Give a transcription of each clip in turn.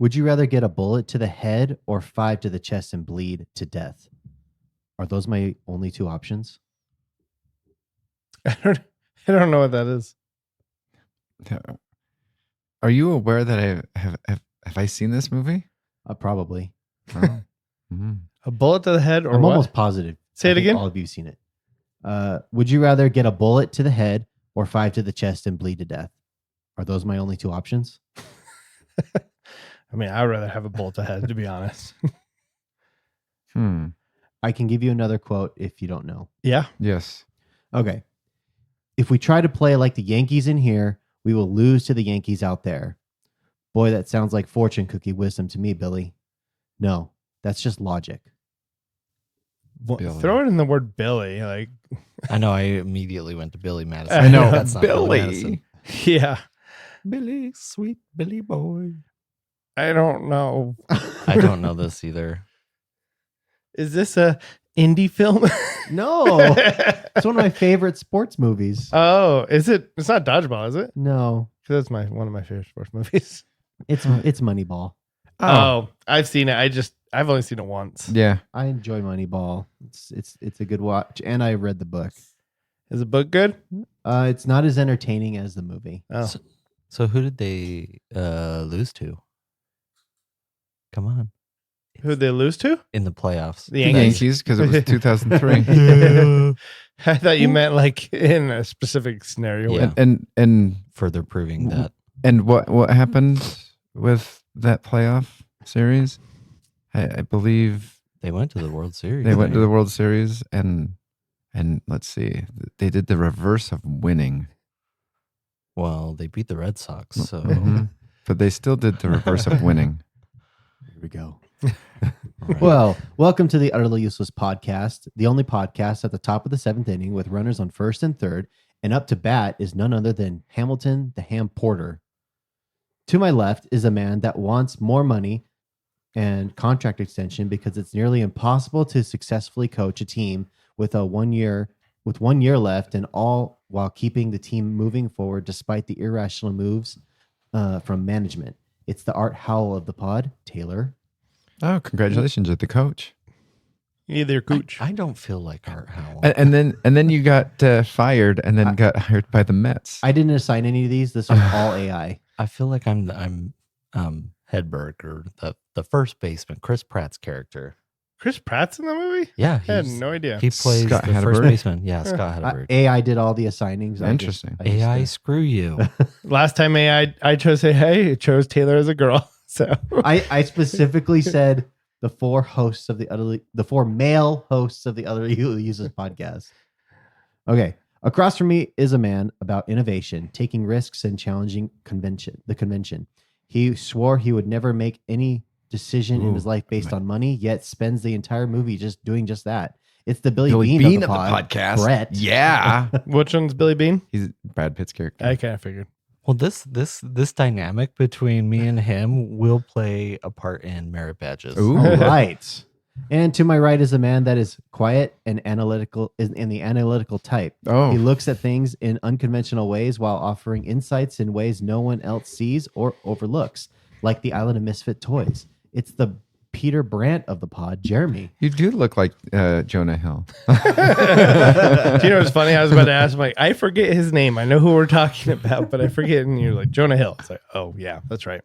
Would you rather get a bullet to the head or 5 to the chest and bleed to death? Are those my only two options? I don't know what that is. Are you aware that have I seen this movie? Probably. Oh. Mhm. A bullet to the head or I'm what? almost positive. Say it I think again? All of you seen it. Would you rather get a bullet to the head or 5 to the chest and bleed to death? Are those my only two options? I mean, I'd rather have a bullet to the head, to be honest. I can give you another quote if you don't know. Yeah. Yes. Okay. If we try to play like the Yankees in here, we will lose to the Yankees out there. Boy, that sounds like fortune cookie wisdom to me, Billy. No, that's just logic. Billy. Throw it in the word Billy. Like, I know. I immediately went to Billy Madison. I know. That's not Billy Madison. yeah. Billy, sweet Billy boy. I don't know. I don't know this either. Is this a indie film? No, it's one of my favorite sports movies. Oh, is it? It's not Dodgeball, is it? No, That's one of my favorite sports movies. it's Moneyball. Oh, I've seen it. I've only seen it once. Yeah. I enjoy Moneyball. It's a good watch, and I read the book. Is the book good? It's not as entertaining as the movie. Oh, So who did they lose to? Come on. who'd they lose to? In the playoffs. The The Yankees, because it was 2003. I thought you meant like in a specific scenario. Yeah. and Further proving that. and what happened with that playoff series? I believe They went to the World Series. they went to the World Series and let's see, they did the reverse of winning. Well, they beat the Red Sox. So Mhm. But they still did the reverse of winning. Here we go. Right. Well, welcome to the Utterly Useless Podcast, the only podcast at the top of the seventh inning with runners on first and third, and up to bat is none other than Hamilton the Ham Porter. To my left is a man that wants more money and contract extension because it's nearly impossible to successfully coach a team with 1 year left, and all while keeping the team moving forward despite the irrational moves from management. It's the Art Howell of the pod, Taylor. Oh, congratulations at the coach. Either Cooch. I don't feel like Art Howell. And then you got fired and then got hired by the Mets. I didn't assign any of these. This was all AI. I feel like I'm Hedberg, or the first baseman, Chris Pratt's character. Chris Pratt's in the movie? Yeah, I had no idea. He plays Scott the first Hatteberg? baseman. Yeah, Scott Hatteberg. AI did all the assignings. Interesting. AI, screw you. Last time I chose AI, it chose Taylor as a girl. So I specifically said the four male hosts of the Utterly Useless podcast. Okay. Across from me is a man about innovation, taking risks and challenging the convention. He swore he would never make any decision in his life based on money, yet spends the entire movie just doing just that. It's the Billy Bean of the podcast. Brett. Yeah. which one's Billy Bean? He's Brad Pitt's character. I kind of figured. Well, this dynamic between me and him will play a part in merit badges. Ooh. All right. And to my right is a man that is quiet and analytical, is in the analytical type. Oh. He looks at things in unconventional ways while offering insights in ways no one else sees or overlooks, like the Island of Misfit Toys. It's the Peter Brandt of the pod, Jeremy. You do look like Jonah Hill. Do you know what's funny? I was about to ask, like, I forget his name. I know who we're talking about, but I forget. And you're like, Jonah Hill. It's like, oh, yeah, that's right.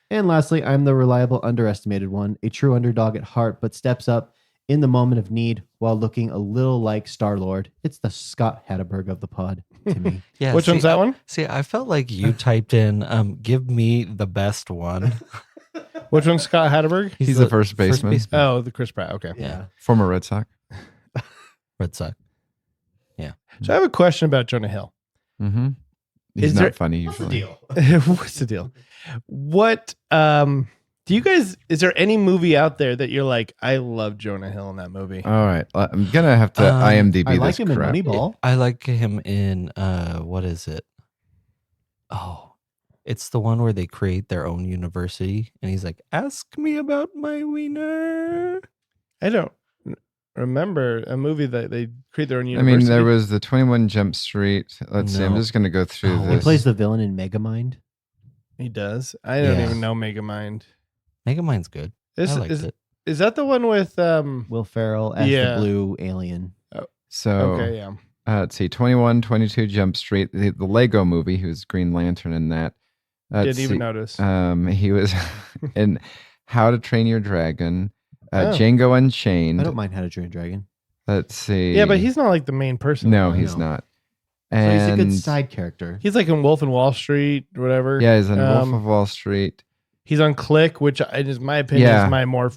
And lastly, I'm the reliable, underestimated one, a true underdog at heart, but steps up in the moment of need while looking a little like Star-Lord. It's the Scott Hatteberg of the pod to me. Yeah, Which one's that one? See, I felt like you typed in, give me the best one. Which one's Scott Hatteberg? He's the first baseman. Oh, the Chris Pratt. Okay. Yeah. Former Red Sox. Red Sox. So I have a question about Jonah Hill. Mm-hmm. He's Is not there- funny usually. What's the deal? What do you guys, is there any movie out there that you're like, I love Jonah Hill in that movie? All right. I'm going to have to IMDb I like this him in crap. Moneyball. I like him in, what is it? Oh, it's the one where they create their own university. And he's like, ask me about my wiener. I don't remember a movie that they create their own I university. mean, there was the 21 Jump Street. Let's see. I'm No. just going to go through Oh, He this. plays the villain in Megamind. He does. I don't Yeah. even know Megamind. Megamind's good. Is, I liked is, it. is that the one with Will Ferrell as Yeah. the blue alien. So okay, yeah. let's see, 21, 22 Jump Street, the Lego movie. He was Green Lantern in that. Didn't even notice. He was in How to Train Your Dragon, Oh. Django Unchained. I don't mind How to Train a Dragon. Let's see. Yeah, but he's not like the main person. No, right? he's No. not. So And he's a good side character. He's like in Wolf and Wall Street or whatever. yeah, he's in Wolf of Wall Street. He's on Click, which in my opinion Yeah. is my more,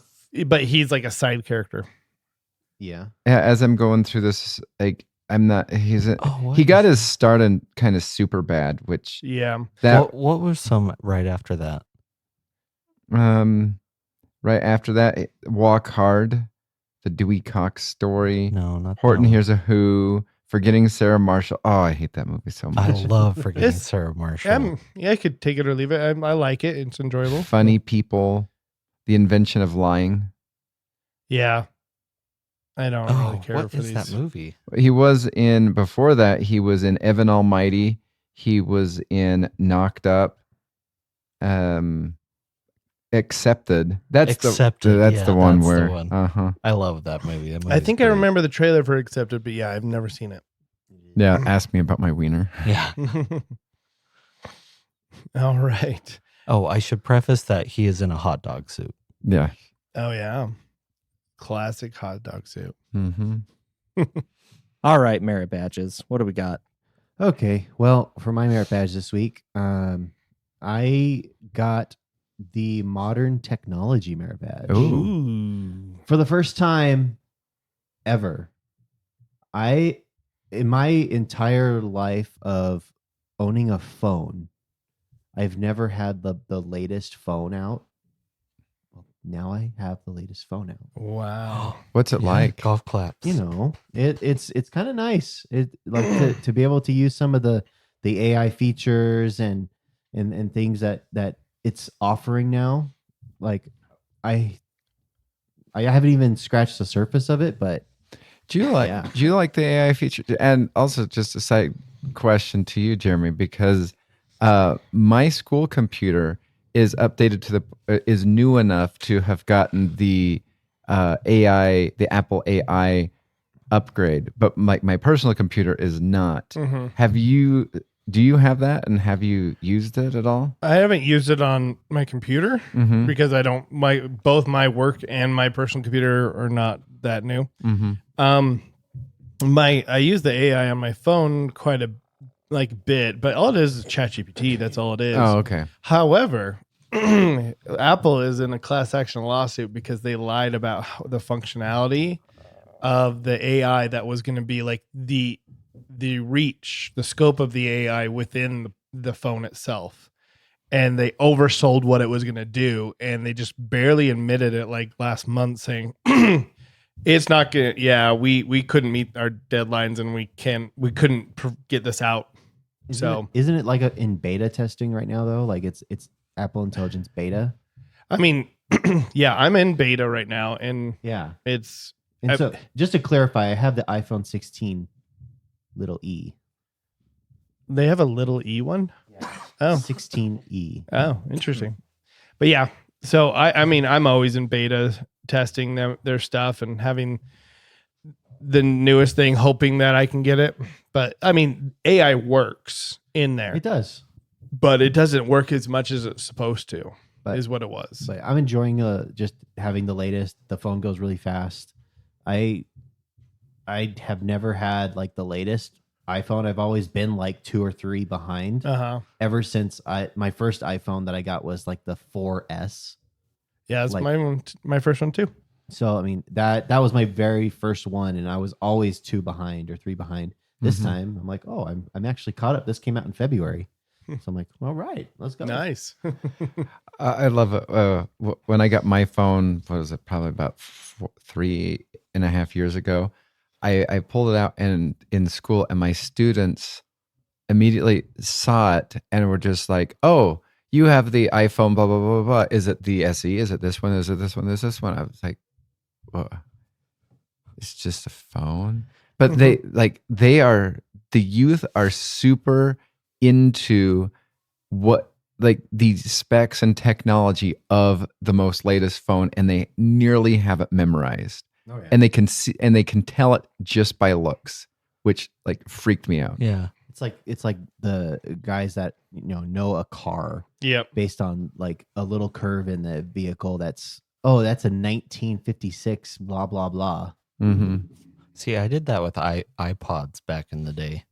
but he's like a side character. Yeah. Yeah, as I'm going through this, like I'm not. Oh, He got his start in kind of super bad, which Yeah. that What was some right after that? right after that, Walk Hard, the Dewey Cox story. No, not Horton that one. Hears a Who, Forgetting Sarah Marshall. Oh, I hate that movie so I much. love Forgetting It's- Sarah Marshall. Yeah, I could take it or leave it. I like it. It's enjoyable. Funny People, The Invention of Lying. Yeah. I don't really care what for is these. that movie? He was in, before that, he was in Evan Almighty. He was in Knocked Up. Accepted. That's Accepted, the yeah, one that's the where one. uh-huh. I love that movie. That I movie's think I great. remember the trailer for Accepted, but yeah, I've never seen it. Yeah, ask me about my wiener. Yeah. All right. Oh, I should preface that he is in a hot dog suit. Yeah. Oh, yeah. Classic hot dog soup. Mm-hmm. All right, merit badges. What do we got? Okay. Well, for my merit badge this week, I got the modern technology merit badge. Ooh. For the first time ever, in my entire life of owning a phone, I've never had the latest phone out. Well, now I have the latest phone out. Wow. What's it Yeah, like? golf claps. You know, it's kind of nice. It like to be able to use some of the AI features and things that it's offering now. Like I haven't even scratched the surface of it, but Do you like Yeah. do you like the AI feature? And also just a side question to you, Jeremy, because my school computer is updated to is new enough to have gotten the AI, the Apple AI upgrade, but my personal computer is not. Mhm. Do you have that, and have you used it at all? I haven't used it on my computer Mm-hmm. because I don't both my work and my personal computer are not that new. Mm-hmm. I use the AI on my phone quite a bit, but all it is ChatGPT. That's all it is. Oh, okay. However, Apple is in a class action lawsuit because they lied about the functionality of the AI that was going to be like the reach, the scope of the AI within the phone itself. And they oversold what it was going to do. And they just barely admitted it like last month saying, it's not going to, yeah, we couldn't meet our deadlines and we couldn't get this out. isn't it like in beta testing right now though? Like it's Apple Intelligence beta. I mean, yeah, I'm in beta right now and Yeah. it's, And so just to clarify, I have the iPhone 16 little e. they have a little E one. Oh, 16e. oh, interesting. But yeah, so I mean, I'm always in beta testing their stuff and having the newest thing, hoping that I can get it. But I mean, AI works in there, It does. but it doesn't work as much as it's supposed to, But is what it was. But I'm enjoying just having the latest. The phone goes really fast. I have never had like the latest iPhone. I've always been like 2 or 3 behind. Ever since my first iPhone that I got was like the 4S. Yeah, that's Like- my first one too. So I mean that was my very first one, and I was always 2 behind or 3 behind. This Mhm. time I'm like, oh, I'm actually caught up. This came out in February, so I'm like, all right, let's go. Nice. I love it. When I got my phone, what was it? Probably about 3.5 years ago. I pulled it out and in school, and my students immediately saw it and were just like, "Oh, you have the iPhone, blah blah blah blah. Is it the SE? Is it this one? Is it this one? Is this one?" I was like, "Well, it's just a phone." But the youth are super into what like the specs and technology of the most latest phone, and they nearly have it memorized. Oh, yeah. And they can see, and they can tell it just by looks, which like freaked me out. Yeah. It's like the guys that know a car Yep. based on like a little curve in the vehicle. That's a 1956 blah blah blah. Mm-hmm. See, I did that with iPods back in the day.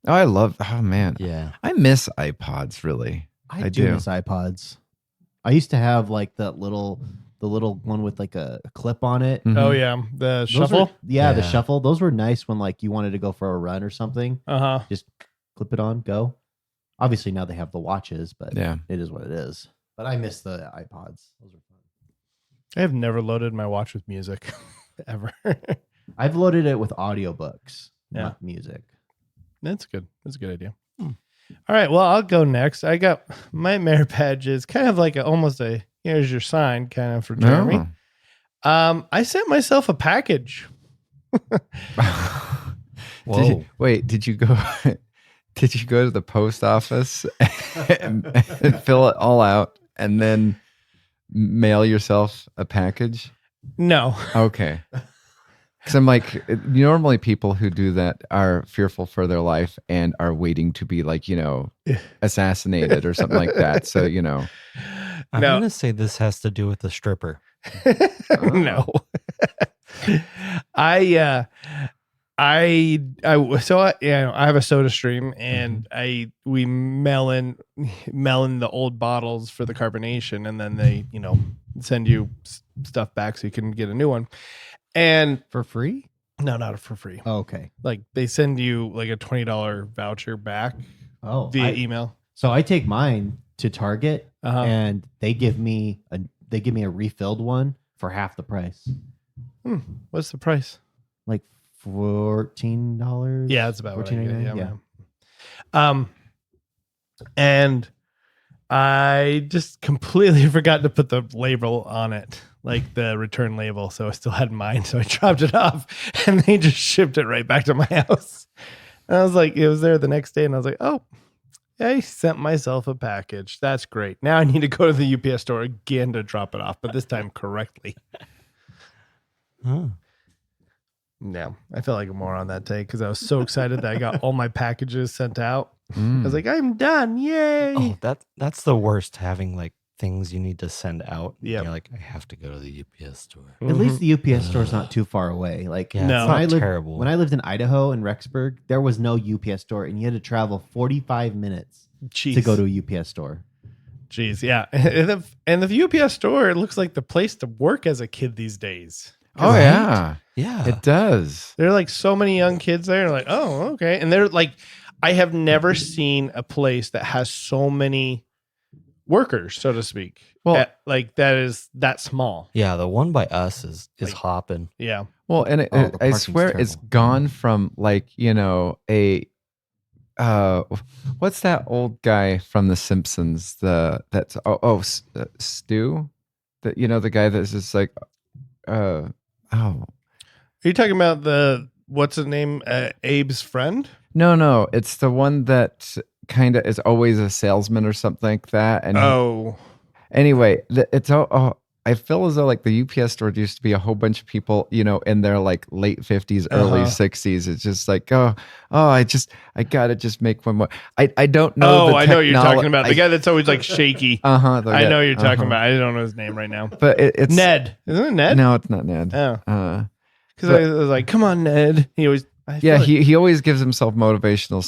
Oh man, Yeah. I miss iPods really. I do miss iPods. I used to have like the little one with like a clip on it. Mhm. Oh yeah, the Those shuffle. the Yeah. shuffle. Those were nice when like you wanted to go for a run or something. Just Clip it on, go. Obviously now they have the watches, but Yeah. it is what it is. But I miss the iPods. Those are fun. I have never loaded my watch with music ever. I've loaded it with audiobooks, Yeah. not music. That's good. That's a good idea. All right. Well, I'll go next. I got my merit badge is kind of like almost a here's your sign kind of for Jeremy. Oh. I sent myself a package. Whoa. Did you go? Did you go to the post office and fill it all out and then mail yourself a package? No. Okay. Because I'm like, normally people who do that are fearful for their life and are waiting to be like, assassinated or something like that. So, I'm No. going to say this has to do with the stripper. No. I have a soda stream and we mail in the old bottles for the carbonation, and then they send you stuff back so you can get a new one. And For free? no, not for free. Oh, okay. Like they send you like a $20 voucher back Oh, via email. So I take mine to Target Uh-huh. and they give me a refilled one for half the price. What's the price? Like $14. Yeah, that's about what I get. $14.99? Yeah. And I just completely forgot to put the label on it, like the return label. So I still had mine. So I dropped it off and they just shipped it right back to my house. And I was like, it was there the next day. And I was like, oh, I sent myself a package. That's great. Now I need to go to the UPS store again to drop it off, but this time correctly. Oh. No, I felt like a moron that day because I was so excited that I got all my packages sent out. I Mm. was like, I'm done. Yay. Oh, that's the worst, having like things you need to send out. Yep. You're like, I have to go to the UPS store. At least the UPS store's not too far away. Like Yeah, No. it's when not I terrible. When I lived in Idaho and Rexburg, there was no UPS store, and you had to travel 45 minutes Jeez. to go to a UPS store. Jeez, yeah. And the UPS store, it looks like the place to work as a kid these days. Oh, Right? yeah. Yeah. It does. There are like so many young kids there. Like, oh, okay. And they're like, I have never seen a place that has so many workers, so to speak. Well- Like that small. Yeah, the one by us is Like- hopping. Yeah. Well, and the I parking's swear it's terrible. gone from like, what's that old guy from The Simpsons? Stu? The guy that's just like, Are you talking about what's his name? Abe's friend? no, it's the one that kind of is always a salesman or something like that. And anyway, it's I feel as though like the UPS store used to be a whole bunch of people, in their like late 50s, early 60s. It's just like, I gotta just make one more. I don't know. Oh, I know what you're talking about. The guy that's always like shaky. I I know what you're talking about. I don't know his name right now. But it's Ned. Isn't it Ned? No, it's not Ned. Oh. Because I was like, come on, Ned. He always. I feel Yeah, like- he always gives himself motivational,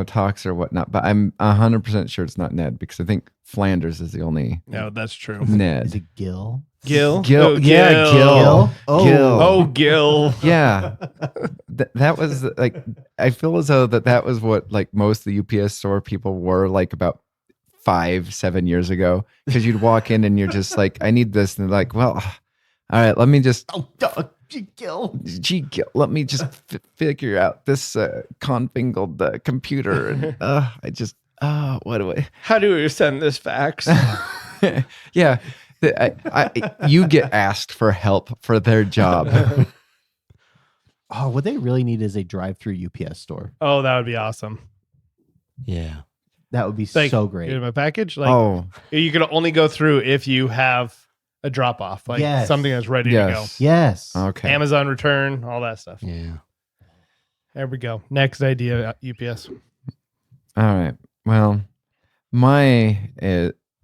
talks or whatnot. But I'm 100% sure it's not Ned because I think Flanders is the only No, that's true. Is Ned. it Gil? Gil? Gil, Oh, yeah, Gil. Gil? Oh. Gil. Oh, Gil. Yeah, that was like I feel as though that was what like most of the UPS store people were like about 5-7 years ago, because you'd walk in and you're just like, I need this, and they're like, well, all right, let me just Gil. Gil, let me just figure out this confingled computer, and what do I? How do we send this fax? Yeah, you get asked for help for their job. Oh, what they really need is a drive-through UPS store. Oh, that would be awesome. Yeah. That would be Like, so Get great. him a package. Like Oh, you could only go through if you have a drop off, like Yes. something that's ready to yes. Yes. Okay. go. Amazon return, all that stuff. Yeah. There we go. Next idea, UPS. All right. Well, my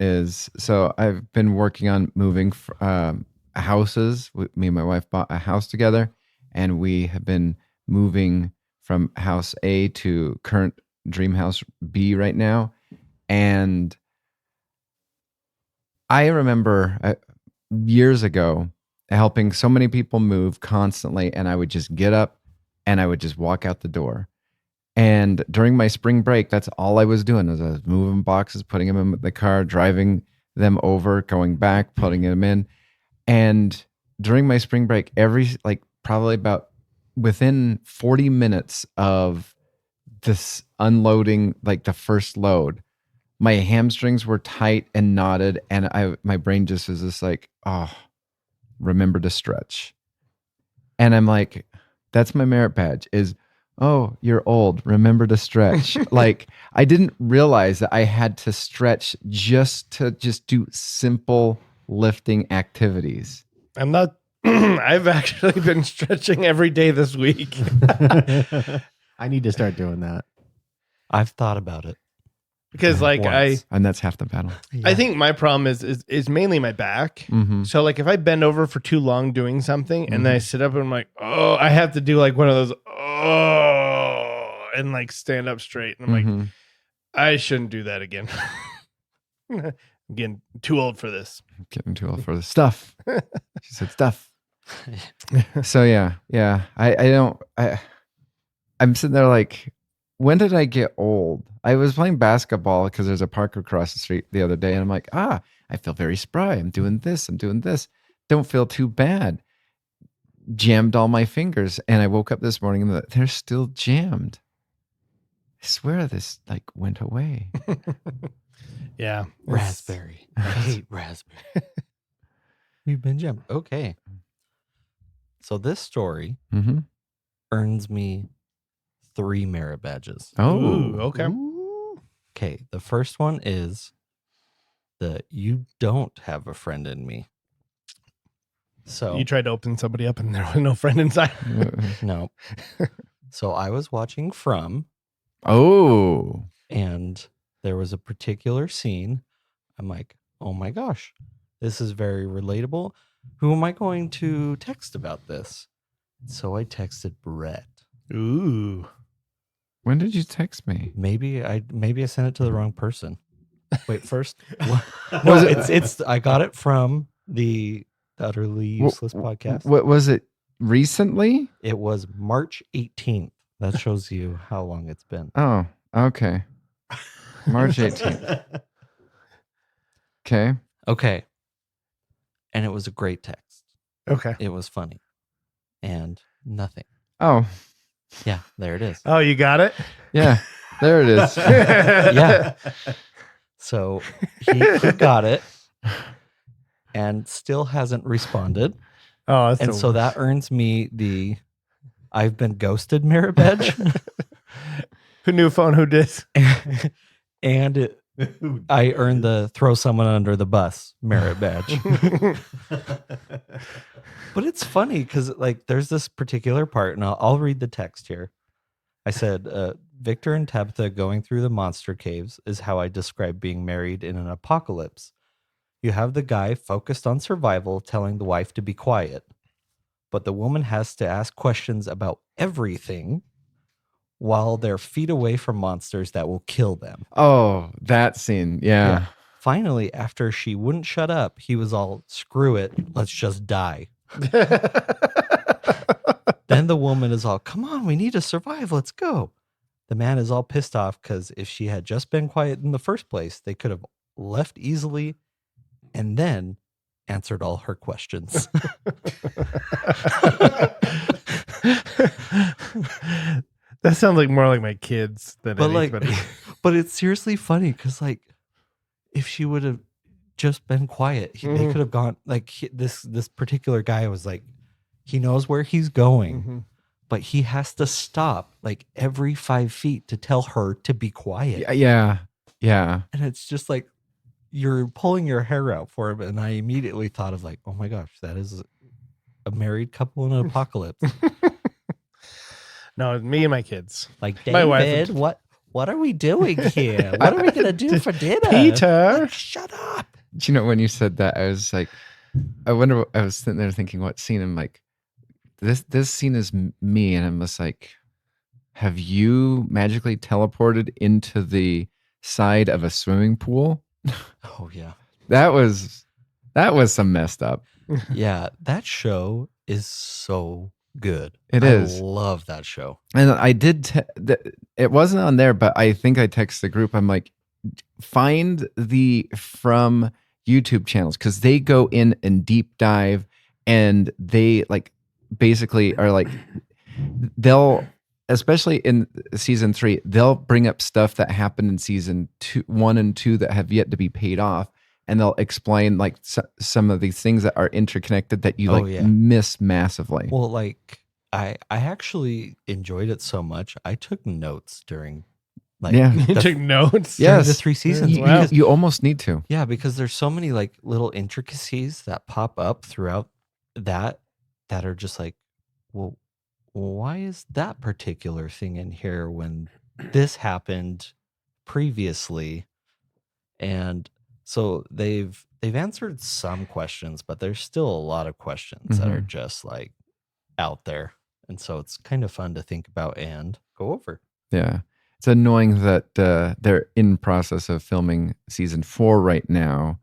is so I've been working on moving houses. Me and my wife bought a house together, and we have been moving from house A to current dream house B right now. And I remember years ago helping so many people move constantly, and I would just get up and I would just walk out the door. And during my spring break, that's all I was doing was I was moving boxes, putting them in the car, driving them over, going back, putting them in. And during my spring break, probably about within 40 minutes of this unloading, like the first load, my hamstrings were tight and knotted, and my brain just was just like, oh, remember to stretch. And I'm like, that's my merit badge is, oh, you're old, remember to stretch. Like, I didn't realize that I had to stretch just do simple lifting activities. I'm not. I've actually been stretching every day this week. I need to start doing that. I've thought about it. Because like Once. And that's half the battle. I think my problem is mainly my back. Mm-hmm. So like if I bend over for too long doing something and then I sit up and I'm like, oh, I have to do like one of those and like stand up straight. And I'm like, I shouldn't do that again. I'm getting too old for this. Getting too old for the stuff. She said stuff. So yeah. I'm sitting there like, when did I get old? I was playing basketball because there's a park across the street the other day, and I'm like, I feel very spry. I'm doing this. Don't feel too bad. Jammed all my fingers, and I woke up this morning and they're still jammed. I swear this like went away. Yeah. Raspberry. I hate raspberry. We've been jammed. Okay. So this story Mm-hmm. earns me 3 merit badges. Oh, Ooh, okay. Okay. The first one is you don't have a friend in me. So You tried to open somebody up and there was no friend inside. no. So I was watching From, Oh, and there was a particular scene. I'm like, oh my gosh, this is very relatable. Who am I going to text about this? So I texted Brett. Ooh. when did you text me? Maybe I sent it to the wrong person. Wait, first, no, it's I got it from the Utterly Useless podcast. What was it recently? It was March 18th. That shows you how long it's been. Oh, okay. March 18th. Okay. Okay. And it was a great text. Okay. It was funny. And nothing. Oh, Yeah, there it is. Oh, you got it? yeah. There it is. Yeah. So he got it and still hasn't responded. Oh, that's And the so worst. that earns me the I've been ghosted merit badge. Who knew phone who did? And I earned the throw someone under the bus merit badge. But it's funny because like there's this particular part, and I'll read the text here. I said, Victor and Tabitha going through the monster caves is how I describe being married in an apocalypse. You have the guy focused on survival telling the wife to be quiet, but the woman has to ask questions about everything while they're feet away from monsters that will kill them. Oh, that scene. Yeah. Finally, after she wouldn't shut up, he was all, screw it, let's just die. Then the woman is all, come on, we need to survive, let's go. The man is all pissed off because if she had just been quiet in the first place, they could have left easily and then answered all her questions. That sounds like more like my kids than But like, anybody. but it's seriously funny because like, if she would have just been quiet, they could have gone like this particular guy was like, he knows where he's going, but he has to stop like every 5 feet to tell her to be quiet. Yeah. Yeah. And it's just like you're pulling your hair out for him. And I immediately thought of like, oh my gosh, that is a married couple in an apocalypse. No, me and my kids. Like, My wife David, would- what are we doing here? What are we gonna do for dinner? Peter. Shut up. Do you know, when you said that, I was like, I wonder, I was sitting there thinking, what scene? I'm like, this scene is me. And I'm just like, have you magically teleported into the side of a swimming pool? Oh yeah. That was some messed up. Yeah, that show is so good. It I is. love that show. And I did, it wasn't on there, but I think I texted the group. I'm like, find the from YouTube channels, because they go in and deep dive, and they like basically are like, they'll, especially in season 3, they'll bring up stuff that happened in season 1 and 2 that have yet to be paid off. And they'll explain like some of these things that are interconnected that you miss massively. Well, like I actually enjoyed it so much. I took notes during You took notes? Yeah. during the 3 seasons. Wow. Because, You almost need to. yeah, because there's so many like little intricacies that pop up throughout that are just like, well, why is that particular thing in here when this happened previously? And so they've answered some questions, but there's still a lot of questions that are just like out there. And so it's kind of fun to think about and go over. Yeah. It's annoying that they're in process of filming season 4 right now.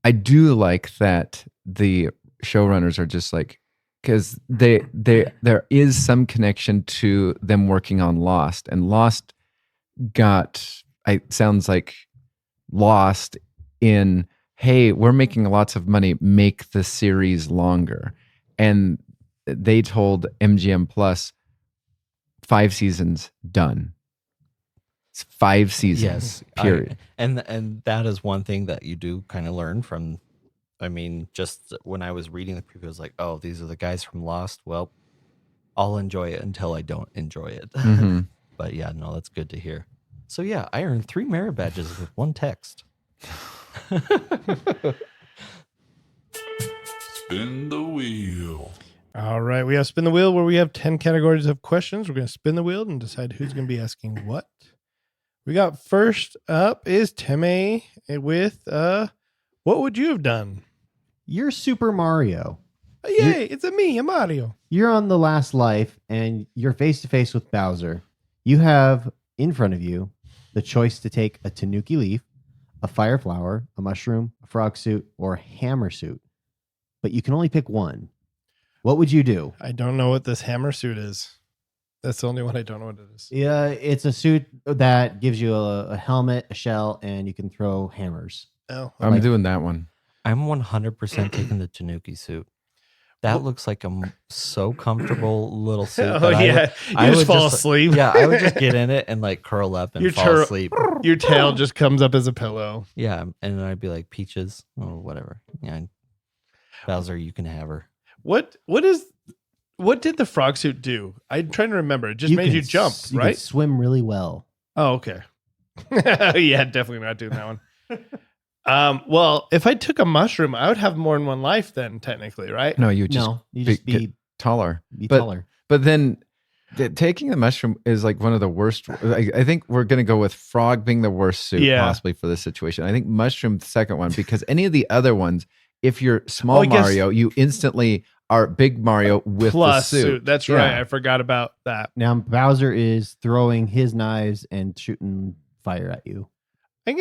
I do like that the showrunners are just like, because there is some connection to them working on Lost, and Lost sounds like lost in, hey, we're making lots of money, make the series longer. And they told MGM Plus 5 seasons done. It's 5 seasons. Yes. Period. And that is one thing that you do kind of learn from. I mean, just when I was reading the preview, I was like, oh, these are the guys from Lost. Well, I'll enjoy it until I don't enjoy it. But yeah, no, that's good to hear. So yeah, I earned 3 merit badges with 1 text. Spin the wheel. All right. We have Spin the Wheel, where we have 10 categories of questions. We're going to spin the wheel and decide who's going to be asking what. We got first up is Teme with what would you have done? You're Super Mario. Oh, yay, it's me, I'm Mario. You're on the last life, and you're face to face with Bowser. You have in front of you the choice to take a Tanuki leaf, a fire flower, a mushroom, a frog suit, or a hammer suit. But you can only pick one. What would you do? I don't know what this hammer suit is. That's the only one I don't know what it is. Yeah, it's a suit that gives you a helmet, a shell, and you can throw hammers. Oh, I'm doing that one. I'm 100% taking the Tanuki suit. That looks like a so comfortable little suit. Oh, that yeah. I You would just fall asleep. Yeah, I would just get in it and like curl up and Your fall asleep. Your tail just comes up as a pillow. Yeah, and then I'd be like, Peaches or whatever. Yeah, Bowser, you can have her. What did the frog suit do? I'm trying to remember. It just made can you jump, you can right? swim really well. Oh, okay. Yeah, definitely not doing that one. Well, if I took a mushroom, I would have more than one life then, technically, right? No, you just, You just get be taller. taller. But then taking the mushroom is like one of the worst. I think we're going to go with frog being the worst suit possibly for this situation. I think mushroom the second one, because any of the other ones, if you're small Mario, you instantly are big Mario with plus the suit. That's right. I forgot about that. Now Bowser is throwing his knives and shooting fire at you. I'm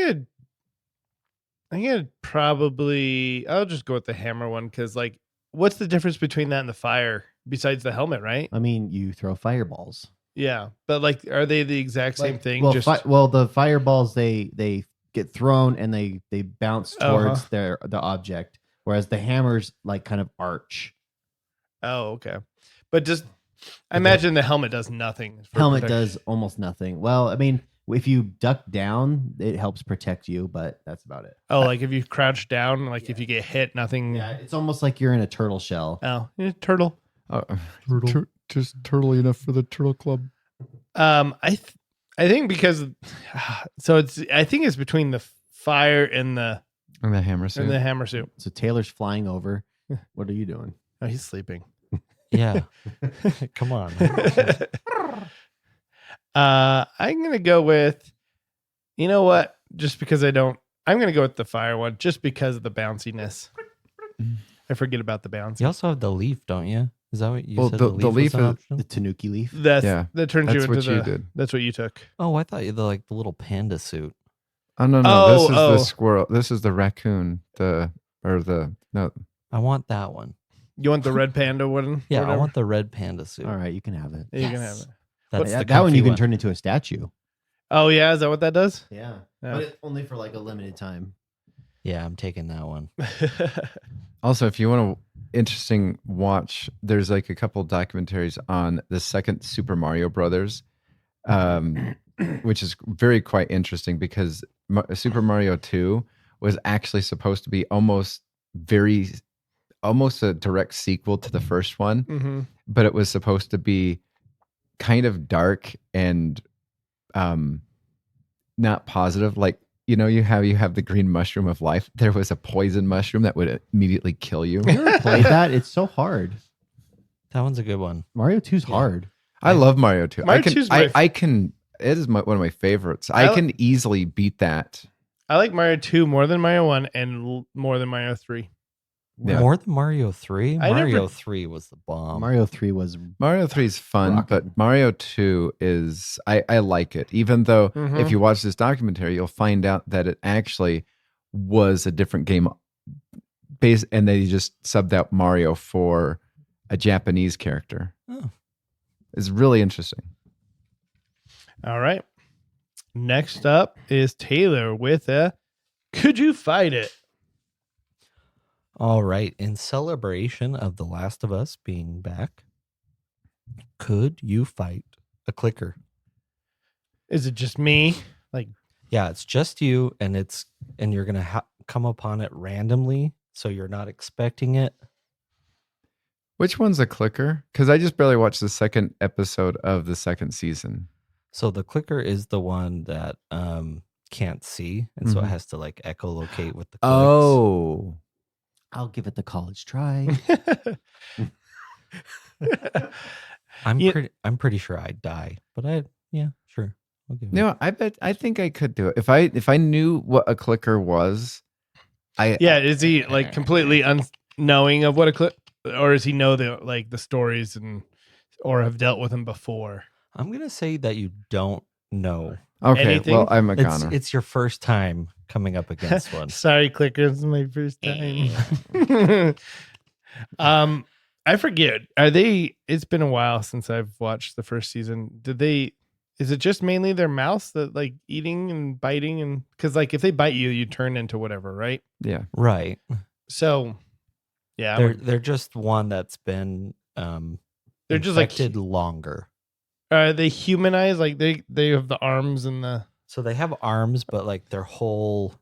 gonna probably. I'll just go with the hammer one because, like, what's the difference between that and the fire besides the helmet, right? I mean, you throw fireballs. Yeah, but like, are they the exact same thing? Well, the fireballs they get thrown and they bounce towards the object, whereas the hammers like kind of arch. Oh, okay. But just, I imagine the helmet does nothing. Helmet does almost nothing. Well, I mean, if you duck down, it helps protect you, but that's about it. Oh, like if you crouch down, like if you get hit, nothing. Yeah, it's almost like you're in a turtle shell. Oh, yeah, turtle. Just turtle enough for the turtle club. I I think because I think it's between the fire and the hammer suit. hammer suit. So Taylor's flying over. What are you doing? Oh, he's sleeping. Yeah. Come on. I'm gonna go with, you know what? Just because I'm gonna go with the fire one, just because of the bounciness. I forget about the bounce. You also have the leaf, don't you? Is that what you Well, said? the was leaf an is- option? The Tanuki leaf. That turns you That's into what you did. That's what you took. Oh, I thought you the little panda suit. Oh no, Oh, this is oh. the squirrel. This is the raccoon. No. I want that one. You want the red panda one? Yeah, Whatever? I want the red panda suit. All right, you can have it. Yeah, you can have it. That's the that one comfy you can turn into a statue. Oh yeah, is that what that does? Yeah, Yeah. but only for like a limited time. Yeah, I'm taking that one. Also, if you want to interesting watch, there's like a couple documentaries on the second Super Mario Brothers, which is very quite interesting because Super Mario 2 was actually supposed to be almost a direct sequel to the first one, Mm-hmm. but it was supposed to be kind of dark and not positive. Like, you know, you have the green mushroom of life. There was a poison mushroom that would immediately kill you. You ever played that? It's so hard. That one's a good one. Mario 2's hard. I love Mario 2. Mario 2's my It is one of my favorites. I I can easily beat that. I like Mario 2 more than Mario 1 and more than Mario 3. Yeah. More than Mario 3? I never- Mario 3 was the bomb. Mario 3 was Mario 3 is fun, Rockin'. but Mario 2 is I like it. Even though Mhm. if you watch this documentary, you'll find out that it actually was a different game and they just subbed out Mario for a Japanese character. Oh. It's really interesting. All right. Next up is Taylor with a Could You Fight It? All right. In celebration of The Last of Us being back, could you fight a clicker? Is it just me? Like, Yeah, it's just you, and you're gonna come upon it randomly, so you're not expecting it. Which one's a clicker? Because I just barely watched the second episode of the second season. So the clicker is the one that can't see, and so it Mhm. has to like echolocate with the clicks. Oh. I'll give it the college try. I'm pretty sure I'd die, but sure. I'll give it. No, I think I could do it. If I knew what a clicker was, yeah, is he like completely unknowing of what a clip, or does he know the stories or have dealt with them before? I'm gonna say that you don't know. Okay, Anything? well, I'm a goner. It's your first time coming up against one. Sorry, clicker, this is my first time. I forget. It's been a while since I've watched the first season. Is it just mainly their mouths that like eating and biting, and because like if they bite you, you turn into whatever, right? Yeah. Right. So yeah, They're just one that's been they're just like infected longer. they humanize, like they have the arms and the So they have arms, but like their whole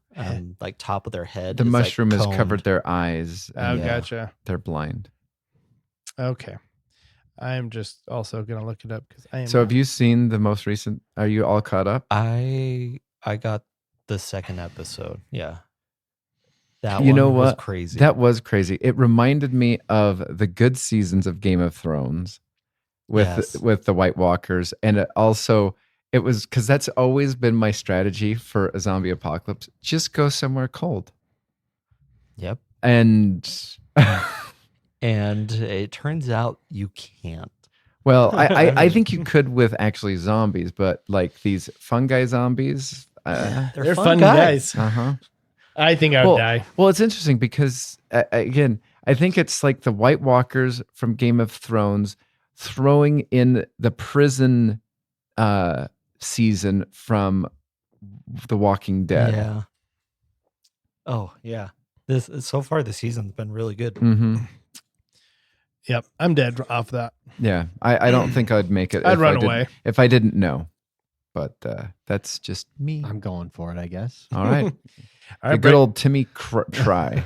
like top of their head. The is, like, mushroom has coned. covered their eyes. oh And Yeah. gotcha. They're blind. Okay. I'm just also gonna look it up because I am. So have you seen the most recent? Are you all caught up? I got the second episode. Yeah. That You one know was what? crazy. That was crazy. It reminded me of the good seasons of Game of Thrones Yes. with the White Walkers, and it was because that's always been my strategy for a zombie apocalypse. Just go somewhere cold. Yep. And And it turns out you can't. well, I think you could with actually zombies, but like these fungi zombies. They're fun guys. Uh-huh. I think I would die. Well, it's interesting because again, I think it's like the White Walkers from Game of Thrones throwing in the prison season from The Walking Dead. Yeah. Oh, yeah. So far the season's been really good. Hmm. Yep, I'm dead off that. Yeah, I don't think I'd make it. I'd if run I didn't- away. if I didn't know. But that's just me. I'm going for it, I guess. All right, All the right, good Brett, old Timmy try.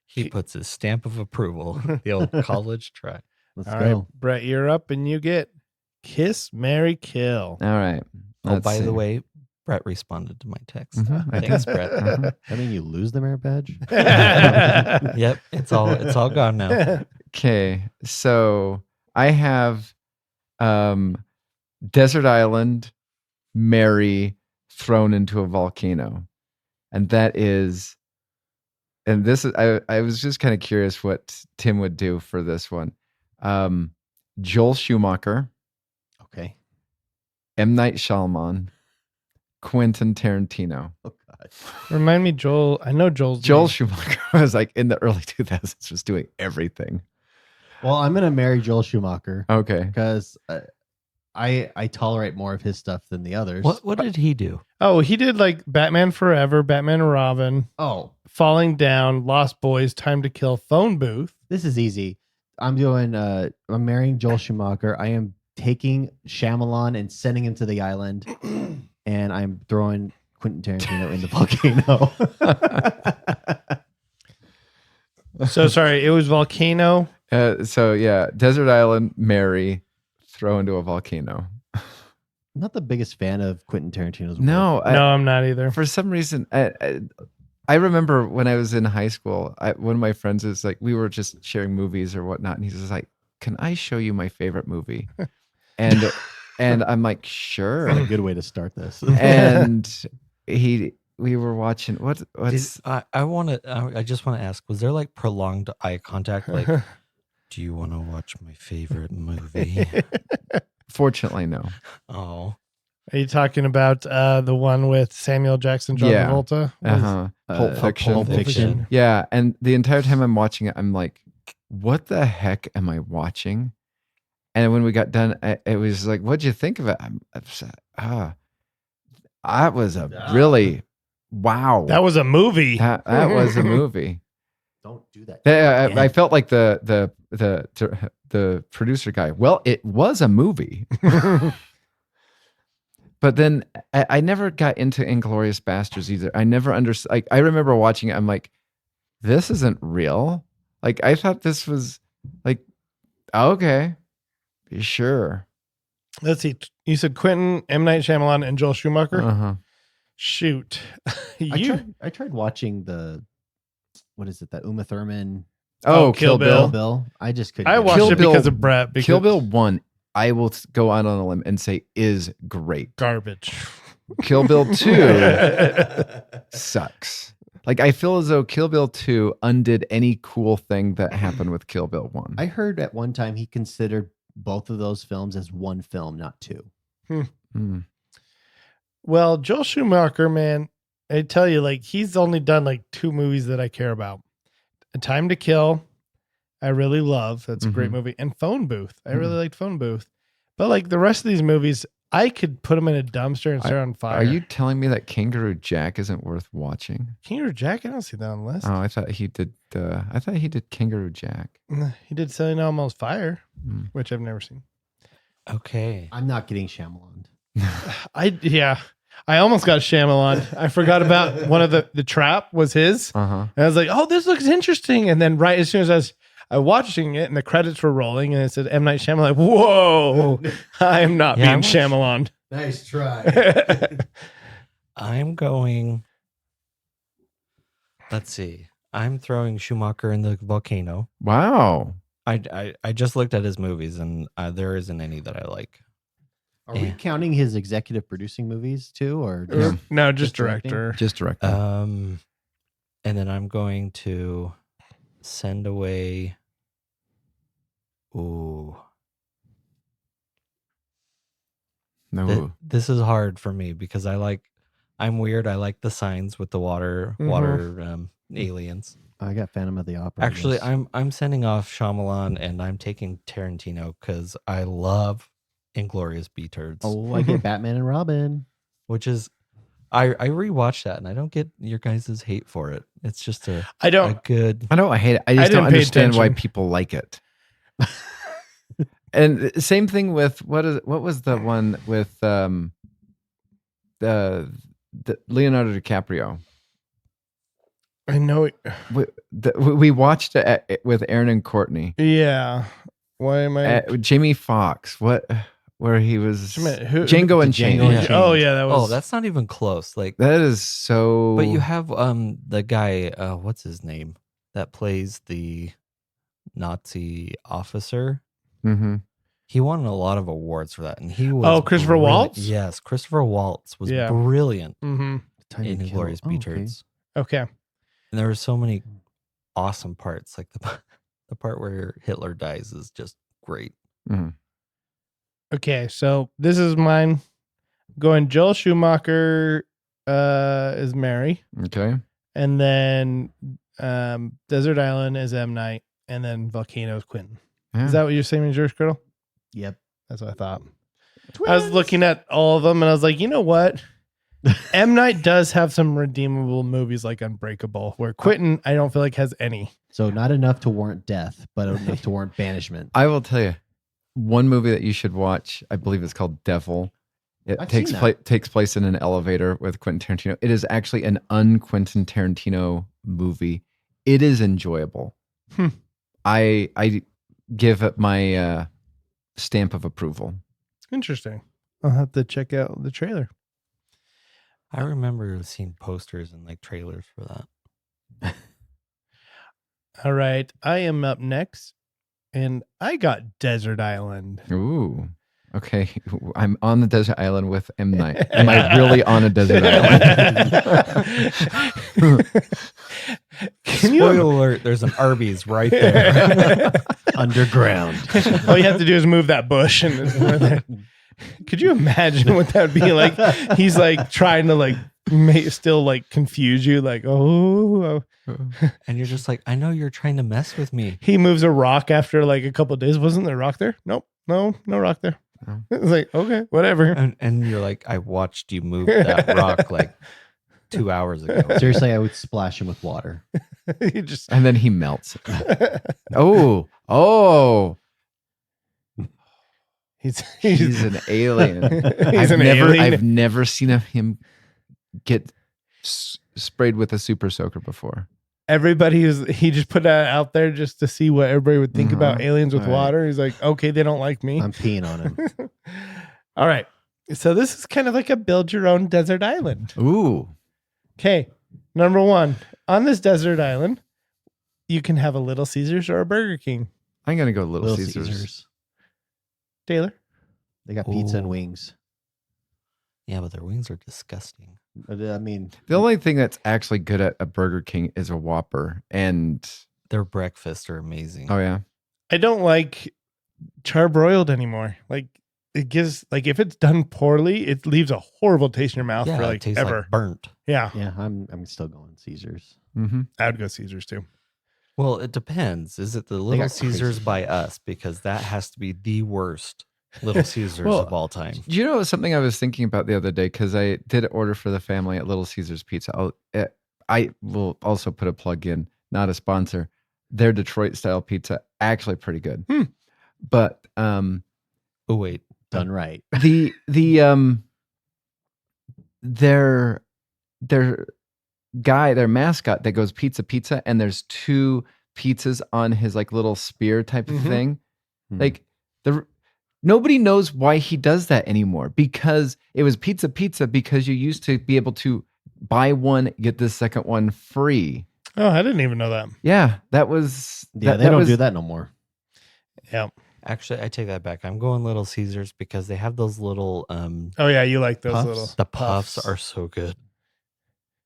He puts his stamp of approval. The old college try. Let's all go. right, Brett, you're up, and you get Kiss, Marry, Kill. All right, Oh, Let's by see. the way, Brett responded to my text. Mhm, I Thanks, did. Brett. Mhm. I mean, you lose the merit badge. Yep, it's all gone now. Okay, so I have desert island, Mary thrown into a volcano, and that is, and this is I was just kind of curious what Tim would do for this one. Joel Schumacher, Okay. M. Night Shyamalan, Quentin Tarantino. Oh God. Remind me, Joel. I know Joel's Joel name. Schumacher was like in the early 2000s, was doing everything. Well, I'm gonna marry Joel Schumacher Okay. because I tolerate more of his stuff than the others. What did he do? Oh, he did like Batman Forever, Batman and Robin, Oh, Falling Down, Lost Boys, Time to Kill, Phone Booth. this is easy. I'm marrying Joel Schumacher. I am taking Shyamalan and sending him to the island, and I'm throwing Quentin Tarantino in the volcano. So sorry, it was Volcano. So yeah, desert island, Mary throw into a volcano. I'm not the biggest fan of Quentin Tarantino's work. No, No, I'm not either. for some reason, I remember when I was in high school, one of my friends is like, we were just sharing movies or whatnot, and he's just like, "Can I show you my favorite movie?" And I'm like, "Sure." What a good way to start this. And we were watching what's I just want to ask, was there like prolonged eye contact? Like, do you want to watch my favorite movie? fortunately no. Oh, Are you talking about the one with Samuel Jackson, John Yeah. Travolta? Uh-huh. Pulp Uh, Fiction. Pulp Fiction. Yeah, and the entire time I'm watching it, I'm like, "What the heck am I watching?" And when we got done, it was like, "What'd you think of it?" I'm upset. That was a really wow. That was a movie. That was a movie. Don't do that. I felt like the producer guy. Well, it was a movie. But then I never got into Inglourious Bastards either. I never understood. Like, I remember watching it. I'm like, this isn't real. Like, I thought this was like, okay, sure. Let's see. You said Quentin, M. Night Shyamalan, and Joel Schumacher. Uh-huh. Shoot. I tried watching what is it? That Uma Thurman Oh, Kill Kill Bill. Bill. I just couldn't. I get watched Kill it Bill- because of Brett. Because Kill Bill 1, I will go out on a limb and say is great. garbage. Kill Bill 2 sucks. Like, I feel as though Kill Bill 2 undid any cool thing that happened with Kill Bill 1. I heard at one time he considered both of those films as one film, not two. Mm. Well, Joel Schumacher, man, I tell you, like, he's only done like 2 movies that I care about. A Time to Kill, I really love. That's a great Mhm. movie. And Phone Booth. I Mhm. really liked Phone Booth. But like the rest of these movies, I could put them in a dumpster and start on fire. Are you telling me that Kangaroo Jack isn't worth watching? Kangaroo Jack? I don't see that on the list. Oh, I thought he did. I thought he did Kangaroo Jack. He did Selling Almost Fire, Mm. which I've never seen. okay. I'm not getting Shyamalan. I almost got Shyamalan. I forgot about one of the trap was his. Uh-huh. And I was like, oh, this looks interesting. And then right as soon as I was watching it and the credits were rolling and it said M. Night Shyamalan, like, whoa, I am not Yeah, being I'm Shyamalan. Nice try. I'm going. Let's see. I'm throwing Schumacher in the volcano. Wow. I just looked at his movies and there isn't any that I like. Are we Yeah. counting his executive producing movies too, or Yeah. just, No, just Just directing? director. Just director. And then I'm going to send away. Ooh, no. this is hard for me because I'm weird. I like the signs with the water aliens. I got Phantom of the Opera. Actually, yes. I'm sending off Shyamalan and I'm taking Tarantino because I love Inglorious Bastards. Oh, I get Batman and Robin. Which is I rewatched that and I don't get your guys' hate for it. It's just I a don't. good. I know I hate it. I just didn't don't pay understand why attention. people like it. And same thing with what was the one with the Leonardo DiCaprio? I know. We watched it with Aaron and Courtney. Yeah. Why am I? Jamie Foxx. What where he was Just a minute, who- Django the Unchained. Django Yeah. Unchained. Oh yeah, that was. Oh, that's not even close. Like, That is so. but you have the guy, what's his name, that plays the Nazi officer. Mm-hmm. He won a lot of awards for that, and he was Christopher brilliant. Waltz? Yes, Christopher Waltz was Yeah. brilliant Mm-hmm. Time in to Kill. Inglourious Oh, okay. Basterds. Okay. And there were so many awesome parts, like the part where Hitler dies is just great. Okay, so this is mine. Going Joel Schumacher is Mary, Okay. and then Desert Island is M. Night, and then Volcano is Quentin. Yeah. Is that what you're saying is yours, Girdle? Yep. That's what I thought. I was looking at all of them, and I was like, you know what? M. Night does have some redeemable movies like Unbreakable, where Quentin, I don't feel like has any. So not enough to warrant death, but enough to warrant banishment. I will tell you, one movie that you should watch. I believe it's called Devil. It I've takes seen that. takes place in an elevator with Quentin Tarantino. It is actually an un-Quentin Tarantino movie. It is enjoyable. I give it my stamp of approval. Interesting. I'll have to check out the trailer. I remember seeing posters and like trailers for that. All right, I am up next, and I got Desert Island. Ooh. Okay. I'm on the desert island with M. Night. Am I really on a desert island? Can Spoiler you? alert, there's an Arby's right there. Underground. All you have to do is move that bush, and it's right there. Could you imagine what that would be like? He's like trying to like still like confuse you, like oh. And you're just like, I know you're trying to mess with me. He moves a rock after like a couple of days. Wasn't there a rock there? Nope, no rock there. Oh. It's like okay, whatever. And you're like, I watched you move that rock like 2 hours ago. Seriously, I would splash him with water. You just And then he melts. Oh. He's an alien. He's an alien. I've never seen him get sprayed with a super soaker before. He just put that out there just to see what everybody would think about aliens with All right. water. He's like, okay, they don't like me. I'm peeing on him. All right. So this is kind of like a build your own desert island. Ooh. Okay. Number one, on this desert island, you can have a Little Caesars or a Burger King. I'm going to go Little, Little Caesars. Caesars. Taylor? They got pizza and Ooh. wings. Yeah, but their wings are disgusting. But, I mean, The only thing that's actually good at a Burger King is a Whopper. And, Their breakfasts are amazing. oh, yeah. I don't like charbroiled anymore. Like it gives like if it's done poorly, it leaves a horrible taste in your mouth Yeah, for it like tastes ever. like burnt. Yeah. yeah, I'm still going Caesars. Mm-hmm. I would go Caesars too. Well, it depends. Is it the Little got crazy. Caesars by us? Because that has to be the worst Little Caesars Well, of all time. Do you know something I was thinking about the other day? Because I did order for the family at Little Caesars Pizza. I will also put a plug in, not a sponsor. Their Detroit style pizza, actually pretty good. But Oh, wait. Done right. their guy, their mascot that goes pizza, and there's two pizzas on his like little spear type of Mhm. thing. Hmm. Like nobody knows why he does that anymore, because it was pizza because you used to be able to buy one, get the second one free. Oh, I didn't even know that. Yeah, that was Yeah, they don't do that no more. Yeah. Actually, I take that back. I'm going Little Caesars because they have those little Oh yeah, you like those Puffs? little the puffs are so good.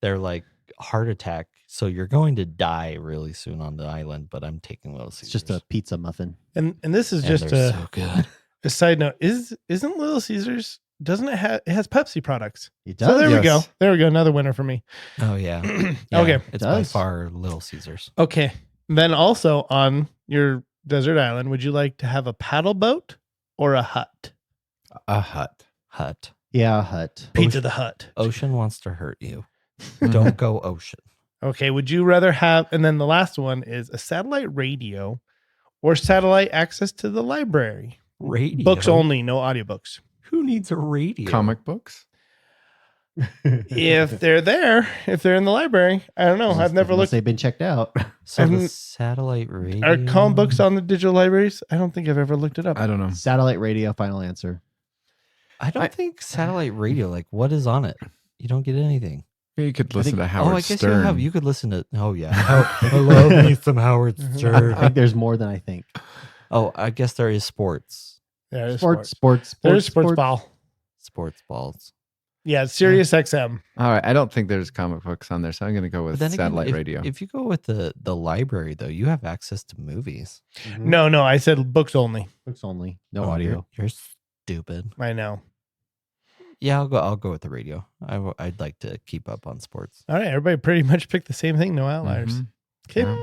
They're like heart attack. So you're going to die really soon on the island, but I'm taking Little Caesars. It's just a pizza muffin. and this is And just they're a, so good. a side note. Isn't Little Caesars doesn't it have it has Pepsi products? It So does. there we go. Yes. There we go. Another winner for me. Oh yeah. Okay. Yeah, it's by does. far Little Caesars. Okay. Then also on your desert island, would you like to have a paddle boat or a hut? a hut. Hut. Yeah, hut. Pizza the Hut. Ocean wants to hurt you. Don't go ocean. Okay. Would you rather have, and then the last one is a satellite radio or satellite access to the library? Radio. Books only, no audiobooks. Who needs a radio? Comic books. If they're there, if they're in the library, I don't know. I've never Unless looked. they've been checked out. So the I'm- satellite radio. Are comic books on the digital libraries? I don't think I've ever looked it up. I don't know. Satellite radio, final answer. I don't think satellite radio. Like, what is on it? You don't get anything. You could listen to Howard Oh, I guess Stern. you could listen to. Oh yeah, I love me some Howard I Stern. think there's more than I think. Oh, I guess there is sports. Yeah, there's Sports. There's sports ball. Sports balls. Yeah, Sirius XM. All right, I don't think there's comic books on there, so I'm going to go with But then again, satellite if, radio. if you go with the library though, you have access to movies. No, I said books only. Books only. No Oh, audio. You're stupid. I know. Yeah, I'll go with the radio. I'd like to keep up on sports. All right, everybody pretty much picked the same thing. No outliers. Mhm. Okay. Yeah.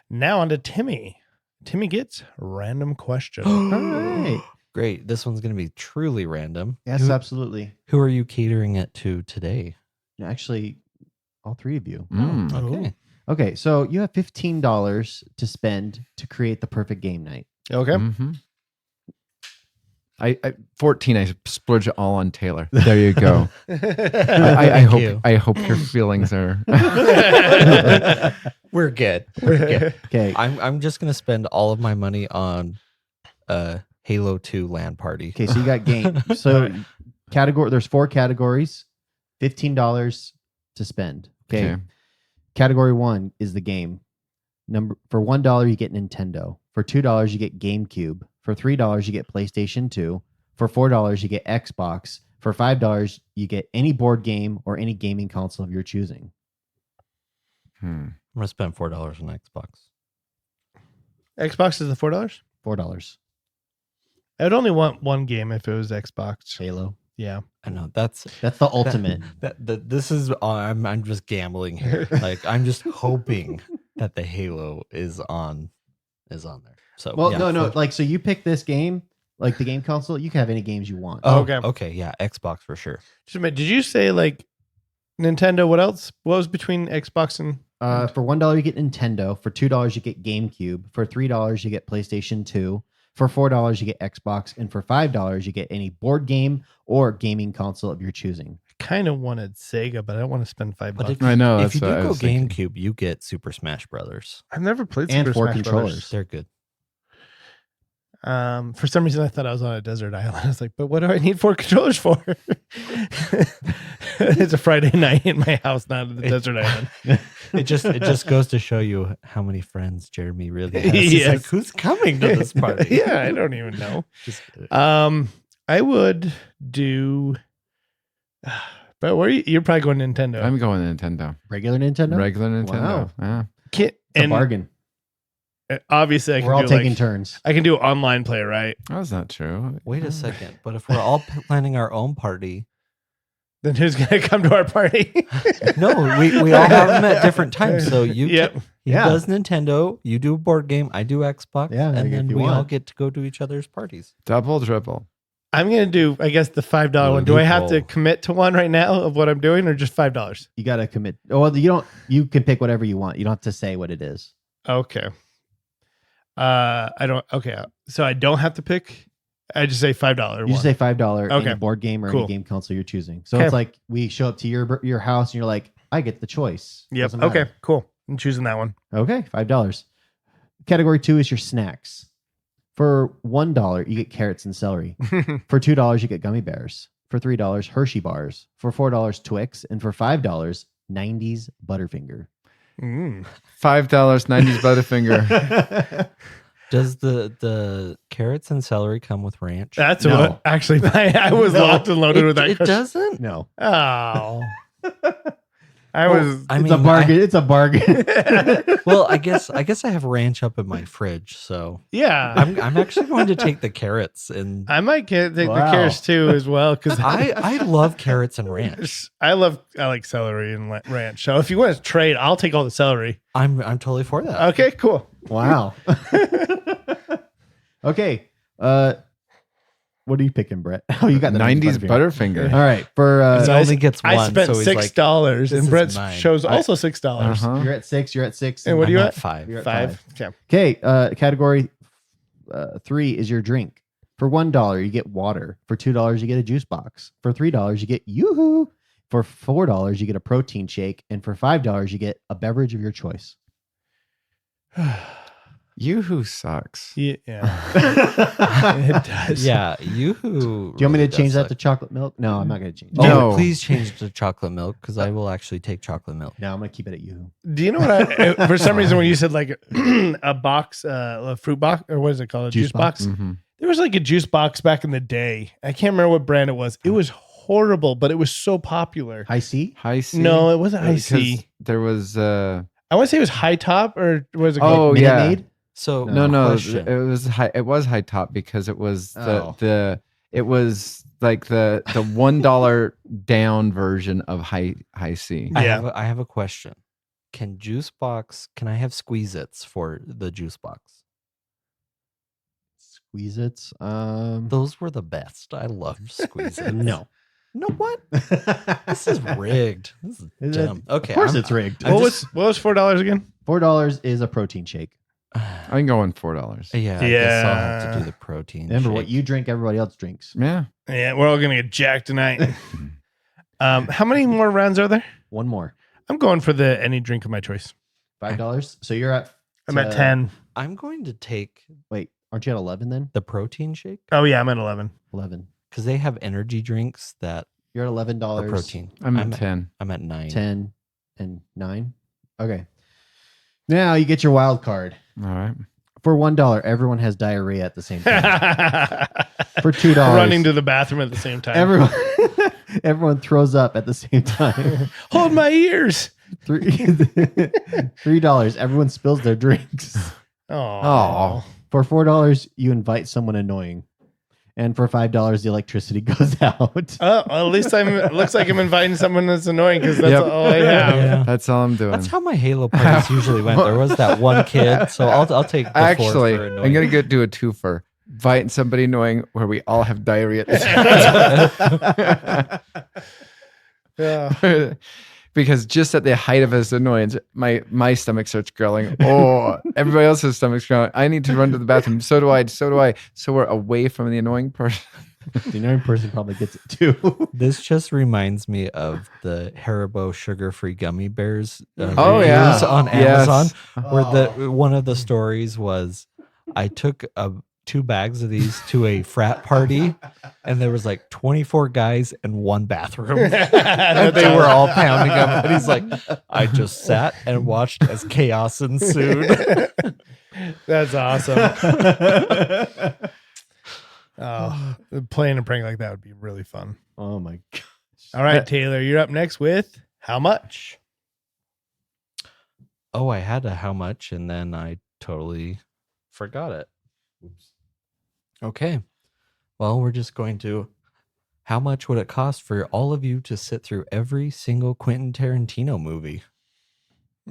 Now on to Timmy. Timmy gets random question. All right. Great. This one's going to be truly random. Yes, absolutely. Who are you catering it to today? Actually, all three of you. Mm. Okay. Okay, so you have $15 to spend to create the perfect game night. Okay. Mhm. I 14. I splurge it all on Taylor. There you go. I Thank hope you. I hope your feelings are. We're good. We're good. Okay. I'm just gonna spend all of my money on Halo 2 LAN party. Okay, so you got game. So category there's 4 categories, $15 to spend. Okay. Category 1 is the game. For $1 you get Nintendo. For $2 you get GameCube. For $3 you get PlayStation 2. For $4 you get Xbox. For $5 you get any board game or any gaming console of your choosing. I'm gonna spend $4 on Xbox. Xbox is the $4? $4. I would only want one game if it was Xbox. Halo. Yeah. I know that's That's the ultimate. this is I'm just gambling here. Like I'm just hoping that the Halo is on there. So Well, yeah, no. Like, so you pick this game, like the game console, you can have any games you want. Oh, Okay. okay, yeah, Xbox for sure. Just a minute, did you say like Nintendo? What else? What was between Xbox and? For $1 you get Nintendo. For $2 you get GameCube. For $3 you get PlayStation 2. For $4 you get Xbox, and for $5 you get any board game or gaming console of your choosing. Kind of wanted Sega, but I don't want to spend $5. But if, I know. if That's you what I do go was thinking. GameCube, you get Super Smash Brothers. I've never played And Super 4 Smash controllers. Brothers. They're good. For some reason, I thought I was on a desert island. I was like, but what do I need 4 controllers for? It's a Friday night in my house, not at the desert island. It just goes to show you how many friends Jeremy really has. He's Yes. like, who's coming to this party? Yeah, I don't even know. Just kidding. I would do, but you're probably going Nintendo. I'm going Nintendo. Regular Nintendo? Regular Nintendo. Wow. Yeah. It's a bargain. Obviously, I We're can all do taking turns. I can do online play, right? That's not true. Wait a second. But if we're all planning our own party, Then who's gonna come to our party? no, we all have them at different times. So Yep. he Yeah. does Nintendo, you do a board game, I do Xbox, Yeah, and if then you we all want. get to go to each other's parties. Double, triple. I'm gonna do, I guess, the $5 one. Do I have to Loophole. commit to one right now of what I'm doing, or just $5? You got to commit. Oh, well, you don't. You can pick whatever you want. You don't have to say what it is. Okay. I don't. Okay, so I don't have to pick. I just say $5. You just say $5 Okay. any board game or Cool. any game console you're choosing. So Okay. it's like we show up to your house and you're like, I get the choice. Yep. Doesn't matter. Okay. Cool. I'm choosing that one. Okay, $5. Category 2 is your snacks. For $1, you get carrots and celery. For $2, you get gummy bears. For $3, Hershey bars. For $4, Twix. And for $5, 90s Butterfinger. Mm. $5, 90s Butterfinger. Does the carrots and celery come with ranch? That's No. what actually I was No. locked and loaded with that. It question. doesn't. No, Oh. I was. I it's mean, a bargain. It's a bargain. Well, I guess I have ranch up in my fridge, so Yeah. I'm actually going to take the carrots and I might take the Wow. carrots too as well because I love carrots and ranch. I like celery and ranch. So if you want to trade, I'll take all the celery. I'm totally for that. Okay, cool. Wow. Okay. What are you picking, Brett? Oh, you got the 90s Butterfinger. All right. For He only gets one. I spent so he's like, $6, "This and is Brett's mine." shows also $6. Uh-huh. you're at 6. You're at 6. And what are I'm you at at? 5. You're at 5. Okay. Okay. Category 3 is your drink. For $1, you get water. For $2, you get a juice box. For $3, you get Yoo-hoo. For $4, you get a protein shake. And for $5, you get a beverage of your choice. Yoo-hoo sucks. Yeah. It does. Yeah, Yoo-hoo. Do you want me to change that to chocolate milk? No, I'm not going to change it. No. Please change to chocolate milk because I will actually take chocolate milk. No, I'm going to keep it at you. Do you know what for some reason when you said like a box, a fruit box, or what is it called? A juice box? Mm-hmm. There was like a juice box back in the day. I can't remember what brand it was. It was horrible, but it was so popular. High C? High C? No, it wasn't High Because C. there was I want to say it was High Top or was it Oh, called? Minute yeah. Maid? So no, question. it was high top because it was Oh. it was like the $1 down version of high C. Yeah. I have a question. Can I have Squeeze-Its for the juice box? Squeeze it. Those were the best. I loved Squeeze-Its. No. No, what? This is rigged. This is dumb. Okay. Of course I'm- it's rigged. What was $4 again? $4 is a protein shake. I'm going $4. Yeah, I guess I'll have to do the protein. Remember, what shake. you drink, everybody else drinks. Yeah. Yeah, we're all gonna get jacked tonight. How many more rounds are there? One more. I'm going for the any drink of my choice. $5. So you're at. I'm at 10. I'm going to take Wait, aren't you at 11 then? the protein shake Oh yeah, I'm at 11. 11. because they have energy drinks that You're at $11. are protein. I'm at 10. I'm at 9. 10 and 9. Okay. Now you get your wild card. All right. For $1, everyone has diarrhea at the same time. For $2, Running to the bathroom at the same time. everyone throws up at the same time. Hold my ears. $3, everyone spills their drinks. Oh. For $4, you invite someone annoying. And for $5, the electricity goes out. Oh, well, at least it looks like I'm inviting someone that's annoying because that's Yep. all I have. Yeah. That's all I'm doing. That's how my Halo parties usually went. There was that one kid, so I'll take the Actually, four for I'm annoying. gonna do a twofer. Invite somebody annoying where we all have diarrhea at the same Yeah. time. Because just at the height of his annoyance, my stomach starts growling. Oh, everybody else's stomach's growling. I need to run to the bathroom. So do I. So we're away from the annoying person. The annoying person probably gets it too. This just reminds me of the Haribo sugar-free gummy bears Oh, reviews yeah. on Yes. Amazon, where one of the stories was I took 2 bags of these to a frat party, and there was like 24 guys and 1 bathroom. And they were all pounding them. And he's like, I just sat and watched as chaos ensued. That's awesome. Oh, playing a prank like that would be really fun. Oh my gosh. All right, Taylor, you're up next with how much? Oh, I had a how much, and then I totally forgot it. Okay. Well, we're just going to. How much would it cost for all of you to sit through every single Quentin Tarantino movie?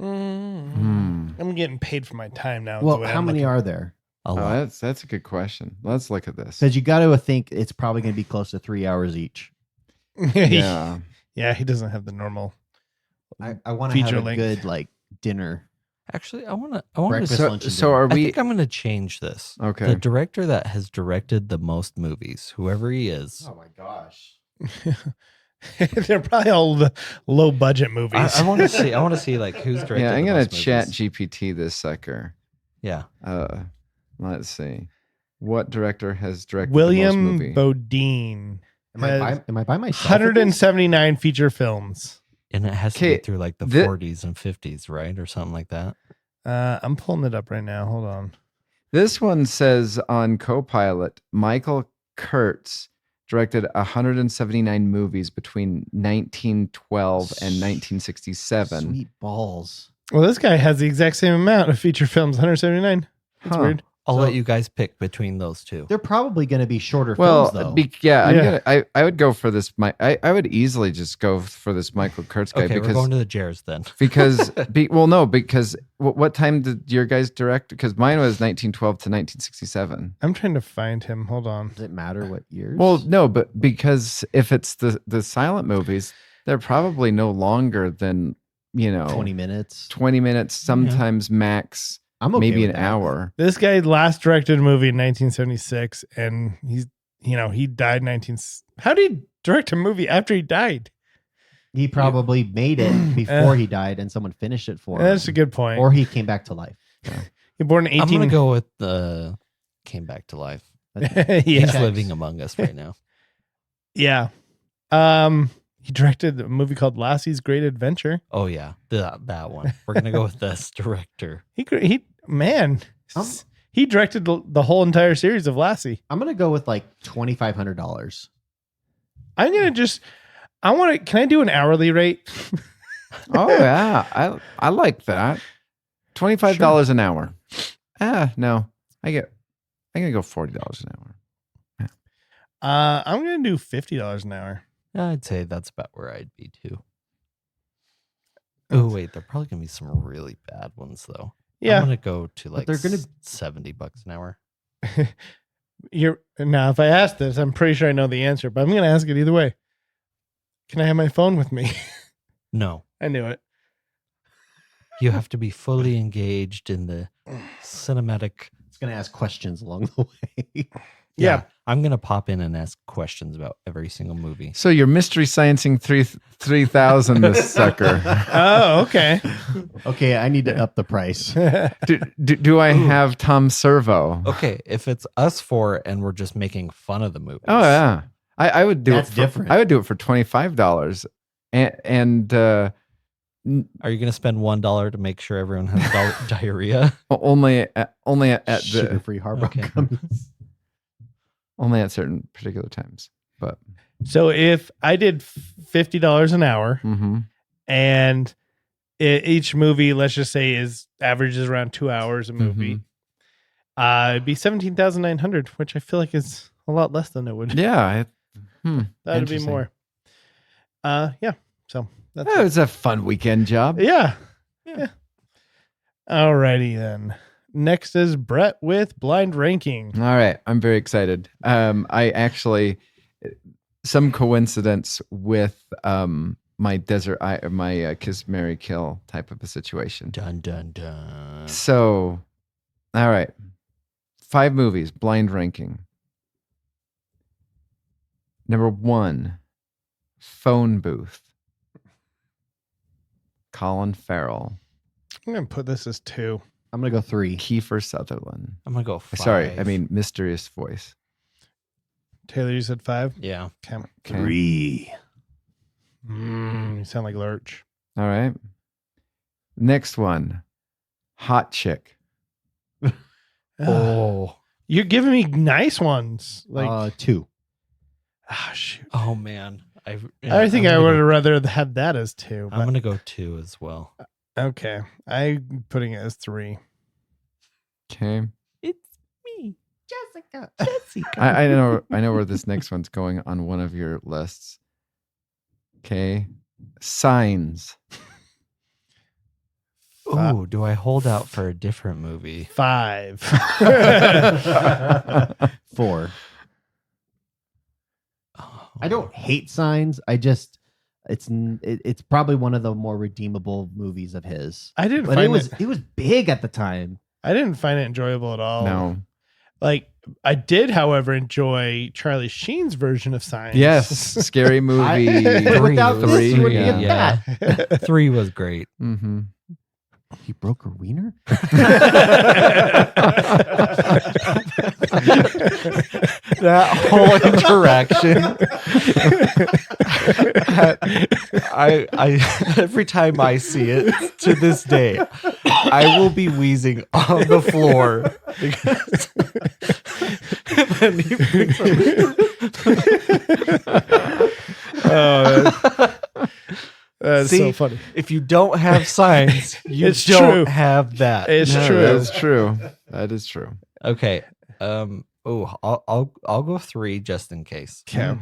I'm getting paid for my time now. Well, how many are there? A Oh, lot. that's a good question. Let's look at this. Because you got to think it's probably going to be close to 3 hours each. Yeah. Yeah, he doesn't have the normal. I want to have Feature a length. good like dinner. Actually, I want to. Breakfast, So, lunch, and so dinner. are I we? think I'm going to change this. Okay. The director that has directed the most movies, whoever he is, Oh my gosh. They're probably all low budget movies. I want to see. I want to see like who's directed. Yeah, I'm the gonna most chat movies. GPT this sucker. Yeah. Let's see. What director has directed the William most movie? Bodine. Am I by myself? 179 feature films. And it has to Okay, be through like the thi- 40s and 50s, right? Or something like that. I'm pulling it up right now. Hold on. This one says on Copilot, Michael Kurtz directed 179 movies between 1912 and 1967. Sweet balls. Well, this guy has the exact same amount of feature films, 179. That's Huh. weird. I'll So- let you guys pick between those two. They're probably going to be shorter Well, films, though. Yeah. I would go for this. I would easily just go for this Michael Kurtz guy Okay, we're because going to the Jers then. because what time did your guys direct? Because mine was 1912 to 1967. I'm trying to find him. Hold on. Does it matter what years? Well, no, but because if it's the silent movies, they're probably no longer than 20 minutes. 20 minutes, sometimes max, I'm okay maybe with an that. hour. This guy last directed a movie in 1976, and he died 19. How did he direct a movie after he died? He probably made it before he died and someone finished it for him. That's a good point. Or he came back to life. He born in I'm 18. gonna go with the came back to life. yeah. He's living among us right now. Yeah. He directed a movie called Lassie's Great Adventure. Oh yeah, that one. We're gonna go with this director. He directed the whole entire series of Lassie. I'm gonna go with like $2,500. I'm gonna can I do an hourly rate? Oh yeah, I like that. $25 an hour. No, I'm gonna go $40 an hour. I'm gonna do $50 an hour. I'd say that's about where I'd be too. Oh wait, there are probably gonna be some really bad ones though. Yeah. I'm gonna go to like they're gonna- $70 an hour. Now if I ask this, I'm pretty sure I know the answer, but I'm gonna ask it either way. Can I have my phone with me? No, I knew it. you have to be fully engaged in the cinematic. It's gonna ask questions along the way. Yeah. I'm gonna pop in and ask questions about every single movie. So you're mystery sciencing 3000 this sucker. Oh, okay. Okay, I need to up the price. Do I have Tom Servo? Okay, if it's us four and we're just making fun of the movies. Oh yeah, I would do That's it. different. I would do it for $25, and Are you gonna spend $1 to make sure everyone has diarrhea? only at the Sugar-free hard rock Okay. gummies. only at certain particular times. But So if I did $50 an hour mhm. and each movie, let's just say, averages around 2 hours a movie, it'd be 17,900, which I feel like is a lot less than it would. Yeah, That would be interesting. more. Yeah. So that's That was a fun weekend job. yeah. Alrighty then. Next is Brett with blind ranking. All right, I'm very excited. I actually, some coincidence with my Kiss Mary Kill type of a situation. Dun dun dun. So, all right, 5 movies, blind ranking. Number 1, Phone Booth. Colin Farrell, I'm gonna put this as 2. I'm gonna go 3. Kiefer Sutherland. I'm gonna go 5. Sorry, I mean Mysterious Voice. Taylor, you said 5. yeah. Okay. 3. You sound like Lurch. All right. Next one, Hot Chick. Oh. You're giving me nice ones. Like, 2. shoot. Oh man. I I'm think I gonna would go- have rather had that as 2. I'm But, gonna go 2 as well. okay. I'm putting it as 3. Okay. It's me, Jessica. I know where this next one's going on one of your lists. Okay. Signs. Oh, do I hold out for a different movie? 5. 4. Oh. I don't hate Signs. It's probably one of the more redeemable movies of his. I didn't But find it was big at the time. I didn't find it enjoyable at all. No. Like, I did, however, enjoy Charlie Sheen's version of Signs. Yes. Scary movie. But without was this, you wouldn't yeah. get that. 3 was great. Mm-hmm. He broke her wiener? That whole interaction. I every time I see it to this day, I will be wheezing on the floor because and then he picks up. That's See, so funny. If you don't have signs, you It's don't true. have that. It's No, true. That's true. That is true. Okay. I'll go 3 just in case. Okay.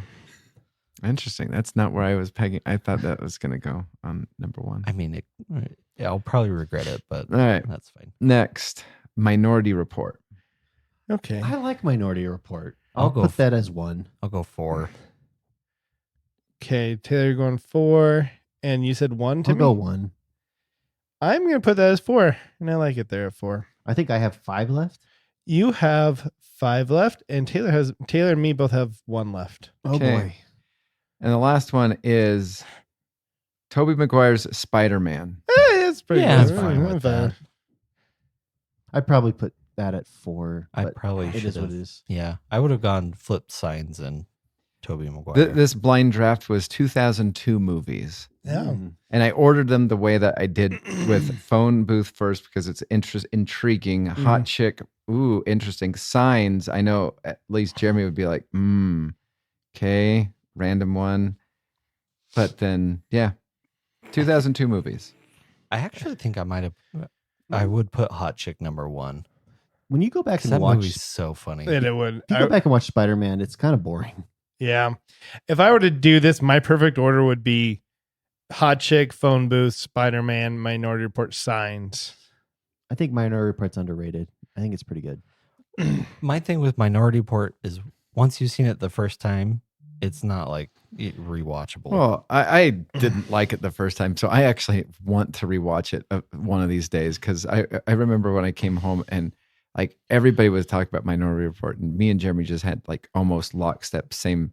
Interesting. That's not where I was pegging. I thought that was going to go on number 1. I mean, I'll probably regret it, but All right. that's fine. Next, Minority Report. Okay. I like Minority Report. I'll I'll go put f- that as 1. I'll go 4. Okay. Taylor, you're going 4. And you said 1 to I'll me? go 1. I'm going to put that as 4. And I like it there at 4. I think I have 5 left. You have 5 left. And Taylor and me both have 1 left. Oh Okay. boy. And the last one is Tobey Maguire's Spider-Man. Hey, that's pretty Yeah, good. I'm fine with that. I'd probably put that at 4. I but probably it should is what have. it is. Yeah, I would have gone Flip Signs and Tobey Maguire. This blind draft was 2002 movies. Yeah. Mm. And I ordered them the way that I did with Phone Booth first because it's intriguing. Hot Chick, ooh, interesting. Signs, I know at least Jeremy would be like, okay, random one. But then, yeah, 2002 movies. I actually think I would put Hot Chick number 1. When you go back and That watch, movie's so funny. And it would. if you go back and watch Spider-Man, it's kind of boring. Yeah. If I were to do this, my perfect order would be Hot Chick, Phone Booth, Spider-Man, Minority Report, Signs. I think Minority Report's underrated. I think it's pretty good. My thing with Minority Report is once you've seen it the first time, it's not like rewatchable. Well, I didn't like it the first time, so I actually want to rewatch it one of these days because I remember when I came home and like everybody was talking about Minority Report, and me and Jeremy just had like almost lockstep same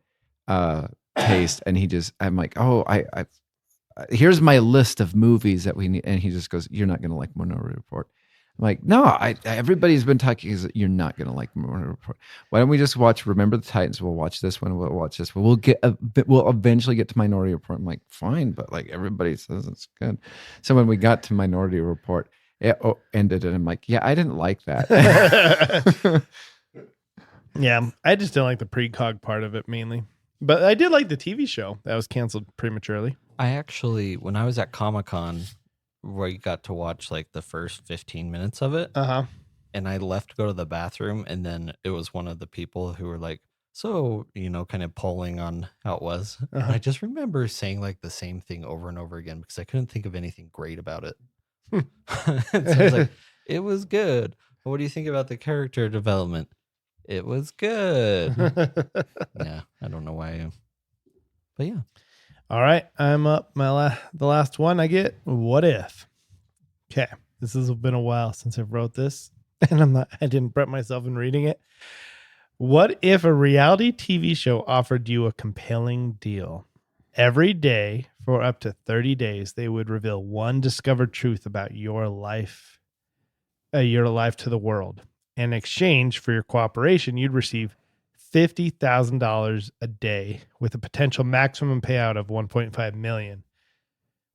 taste, and I'm like, oh, I here's my list of movies that we need, and he just goes, you're not gonna like Minority Report. I'm like, no, everybody's been talking. You're not gonna like Minority Report. Why don't we just watch Remember the Titans? We'll watch this one. We'll watch this one. We'll eventually get to Minority Report. I'm like, fine, but like everybody says it's good. So when we got to Minority Report, it ended, and I'm like, yeah, I didn't like that. Yeah. I just didn't like the precog part of it mainly. But I did like the TV show that was canceled prematurely. I actually, when I was at Comic-Con, where you got to watch like the first 15 minutes of it, and I left to go to the bathroom, and then it was one of the people who were like, so, kind of polling on how it was. And I just remember saying like the same thing over and over again because I couldn't think of anything great about it. So I was like, it was good. What do you think about the character development? It was good. Yeah, I don't know why I am. But yeah. All right, I'm up. The last one I get. What if? Okay, this has been a while since I've wrote this, and I didn't prep myself in reading it. What if a reality TV show offered you a compelling deal? Every day for up to 30 days, they would reveal one discovered truth about your life to the world. In exchange for your cooperation, you'd receive $50,000 a day with a potential maximum payout of $1.5 million.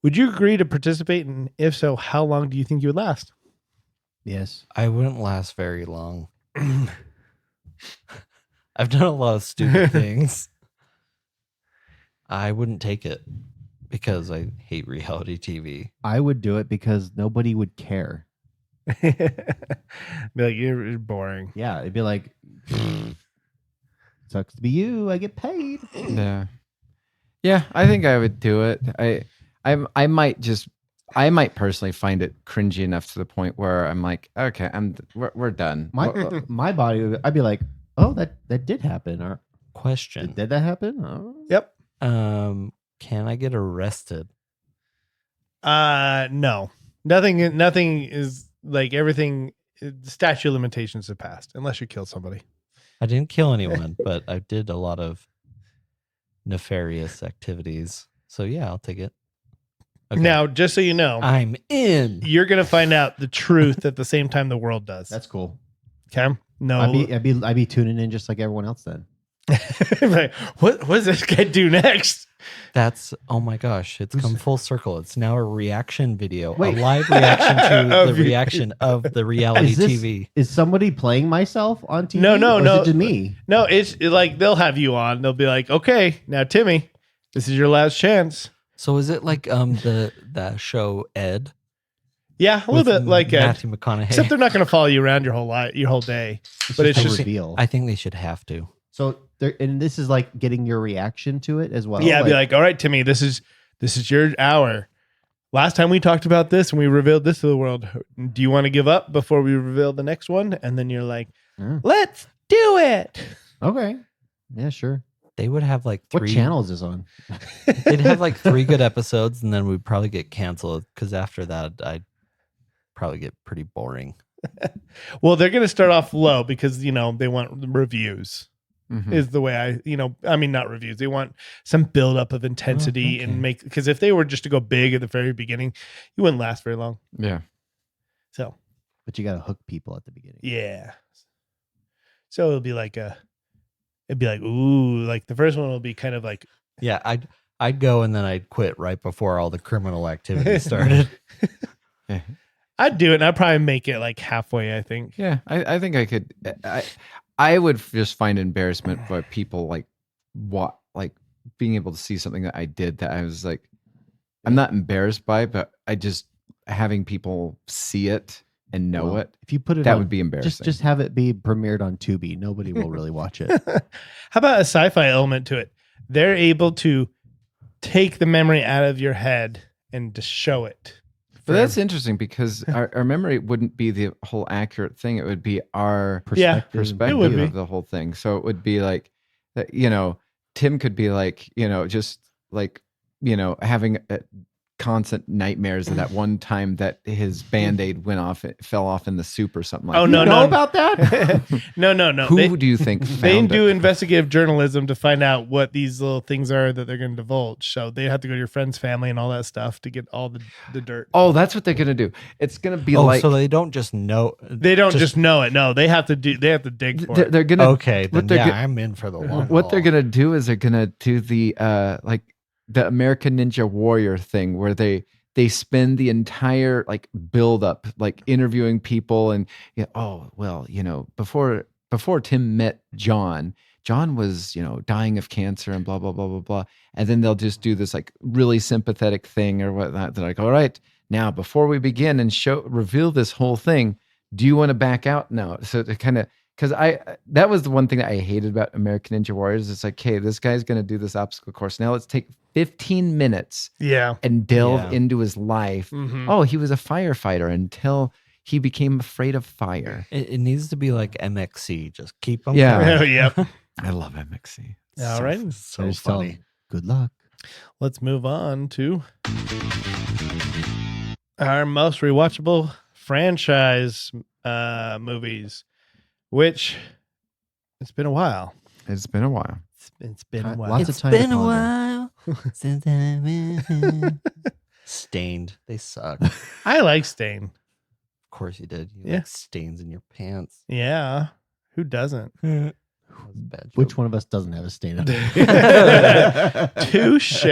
Would you agree to participate? And if so, how long do you think you would last? Yes. I wouldn't last very long. I've done a lot of stupid things. I wouldn't take it because I hate reality TV. I would do it because nobody would care. Be like, you're boring. Yeah, it'd be like, sucks to be you. I get paid. Yeah, I think I would do it. I might personally find it cringy enough to the point where I'm like, okay, we're done. My body, I'd be like, oh, that did happen. Or Question. did that happen? Oh. Yep. Can I get arrested? No. Nothing is like everything. Statute of limitations have passed unless you kill somebody. I didn't kill anyone, but I did a lot of nefarious activities. So yeah, I'll take it. Okay. Now, just so you know, I'm in. you're gonna find out the truth at the same time the world does. That's cool. Okay. No. I'd be tuning in just like everyone else then. Like, what does this guy do next? That's, oh my gosh, it's come full circle. It's now a reaction video, Wait. a live reaction to the reaction of the reality TV. Is somebody playing myself on TV? No, or no. Is it just me? No, it's like they'll have you on. They'll be like, okay, now Timmy, this is your last chance. So is it like that show Ed? Yeah, a little bit like Matthew McConaughey. except they're not going to follow you around your whole day. But it's a just reveal. I think they should have to. So and this is like getting your reaction to it as well. yeah, be like, all right, Timmy, this is your hour. Last time we talked about this and we revealed this to the world. Do you want to give up before we reveal the next one? And then you're like, let's do it. Okay. Yeah, sure. They would have like What channel is this on? They'd have like 3 good episodes, and then we'd probably get canceled because after that, I'd probably get pretty boring. Well, they're going to start off low because, they want reviews. Mhm. Is the way I mean, not reviews. They want some buildup of intensity and because if they were just to go big at the very beginning, you wouldn't last very long. Yeah. So But you got to hook people at the beginning. Yeah. So it'd be like ooh, like the first one will be kind of like Yeah, I'd go and then I'd quit right before all the criminal activity started. I'd do it and I'd probably make it like halfway, I think. Yeah, I think I could. I would just find embarrassment by people like being able to see something that I did that I was like, I'm not embarrassed by, but I just having people see it and know Well, it. If you put it That on, would be embarrassing. Just have it be premiered on Tubi. Nobody will really watch it. How about a sci-fi element to it? They're able to take the memory out of your head and just show it. But that's interesting because our memory wouldn't be the whole accurate thing. It would be our perspective would be. of the whole thing. So it would be like, Tim could be like, just like, having constant nightmares of that one time that his Band-Aid fell off in the soup or something like that. Oh, no, You know no. about that? No. Who do you think They found do it? investigative journalism to find out what these little things are that they're going to divulge. So they have to go to your friend's family and all that stuff to get all the dirt. Oh, that's what they're going to do. It's going to be so they don't just know. They don't just know it. No, they have to dig for it. they're going to Okay, then they're go- I'm in for the long what haul. they're gonna do is they're gonna do the the American Ninja Warrior thing where they spend the entire build up interviewing people and before Tim met John was dying of cancer and blah blah blah blah blah, and then they'll just do this really sympathetic thing or whatnot. They're like, all right, now before we begin and reveal this whole thing, do you want to back out? No. So to kind of, because that was the one thing that I hated about American Ninja Warriors. It's like, hey, this guy's going to do this obstacle course. Now let's take 15 minutes and delve into his life. Mhm. Oh, he was a firefighter until he became afraid of fire. It needs to be like MXC. Just keep them. Yeah. Oh, yep. I love MXC. All right. So Just tell funny. them, good luck. Let's move on to our most rewatchable franchise movies, which it's been a while. It's been a while. It's been a while. Lots of time to ponder. while since I've been Stained. They suck. Of I like Stain. course you did. You Yeah. like stains in your pants. Yeah. Who doesn't? That was a bad joke. Which one of us doesn't have a stain on it? Touche.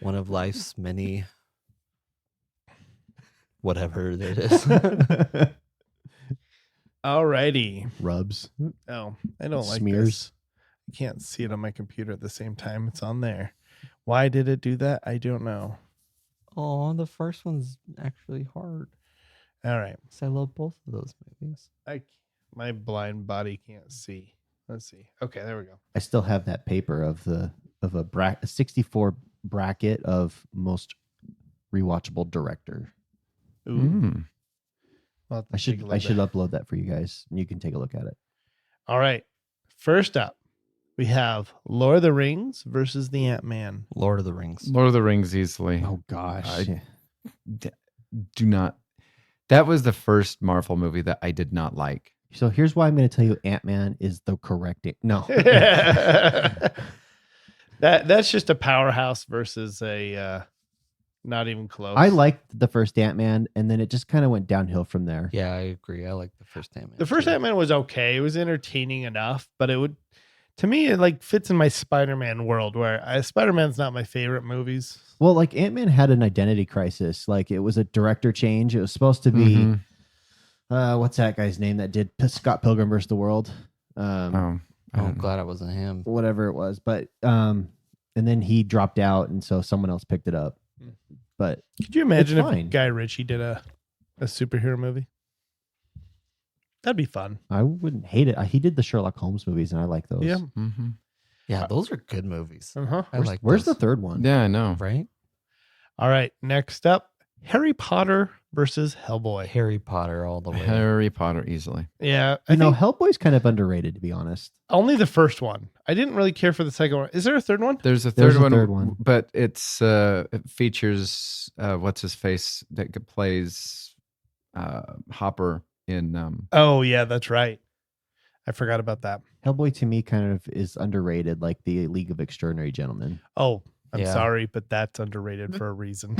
One of life's many whatever it is. Alrighty. Rubs, Oh, I don't like smears. this. I can't see it on my computer at the same time. It's on there. Why did it do that? I don't know. Oh, the first one's actually hard. All right. 'Cause I love both of those movies. My blind body can't see. Let's see. Okay, there we go. I still have that paper of a 64 bracket of most rewatchable director. Ooh. Mm. We'll have to I should take a look should at- upload that for you guys, and you can take a look at it. All right. First up, we have Lord of the Rings versus the Ant-Man. Lord of the Rings. Lord of the Rings easily. Oh gosh, Do not. That was the first Marvel movie that I did not like. So here's why I'm going to tell you Ant-Man is the correct. No, That's just a powerhouse versus a not even close. I liked the first Ant-Man, and then it just kind of went downhill from there. Yeah, I agree. I like the first Ant-Man. The first too. Ant-Man was okay. It was entertaining enough, but to me, it fits in my Spider-Man world where Spider-Man's not my favorite movies. Well, Ant-Man had an identity crisis. It was a director change. It was supposed to be Mhm. What's that guy's name that did Scott Pilgrim versus the World? Oh, I'm glad it wasn't him. Whatever it was, but and then he dropped out, and so someone else picked it up. But Could you imagine if fine. Guy Ritchie did a superhero movie? That'd be fun. I wouldn't hate it. He did the Sherlock Holmes movies, and I like those. Yeah. Mm-hmm. Yeah, those are good movies. Uh-huh. I like Where's the those. third one? Yeah, I know. Right? All right. Next up, Harry Potter versus Hellboy. Harry Potter all the way. Harry Potter easily. Yeah. You know, Hellboy's kind of underrated, to be honest. only the first one. I didn't really care for the second one. Is there a third one? There's a There's third a one, third one. but it features what's his face that plays Hopper in. Oh, yeah, that's right. I forgot about that. Hellboy to me kind of is underrated, like the League of Extraordinary Gentlemen. Oh, I'm Yeah. sorry, but that's underrated for a reason.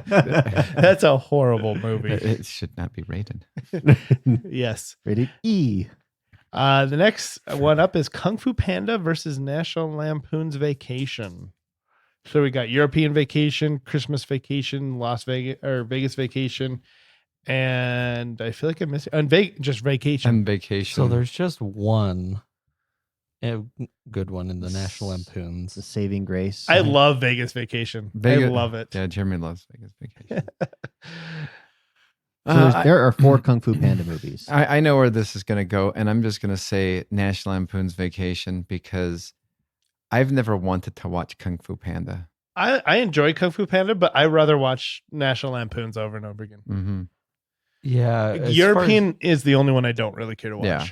That's a horrible movie. It should not be rated. Yes. Rated E. The next one up is Kung Fu Panda versus National Lampoon's Vacation. So we got European Vacation, Christmas Vacation, Las Vegas or Vegas Vacation, and I feel like I'm missing just Vacation. And Vacation. So there's just one good one in the National Lampoons. The Saving Grace. I love Vegas Vacation. I love it. Yeah, Jeremy loves Vegas Vacation. So there are 4 Kung Fu Panda movies. I know where this is going to go, and I'm just going to say National Lampoon's Vacation because I've never wanted to watch Kung Fu Panda. I enjoy Kung Fu Panda, but I rather watch National Lampoons over and over again. Mm-hmm. Yeah. European is the only one I don't really care to watch. Yeah.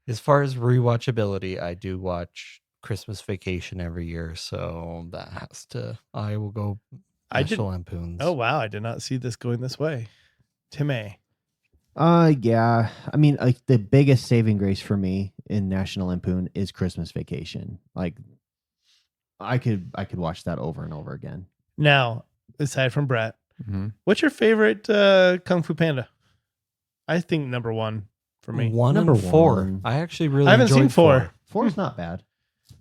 As far as rewatchability, I do watch Christmas Vacation every year, so that has to. I will go National Lampoons. Oh wow, I did not see this going this way. Tim A. Yeah. I mean, like the biggest saving grace for me in National Lampoon is Christmas Vacation. Like, I could watch that over and over again. Now, aside from Brett, Mm-hmm. what's your favorite Kung Fu Panda? I think number 1 for me. 1 Number and 4. 1. I actually really I haven't enjoyed seen 4. 4 is not bad,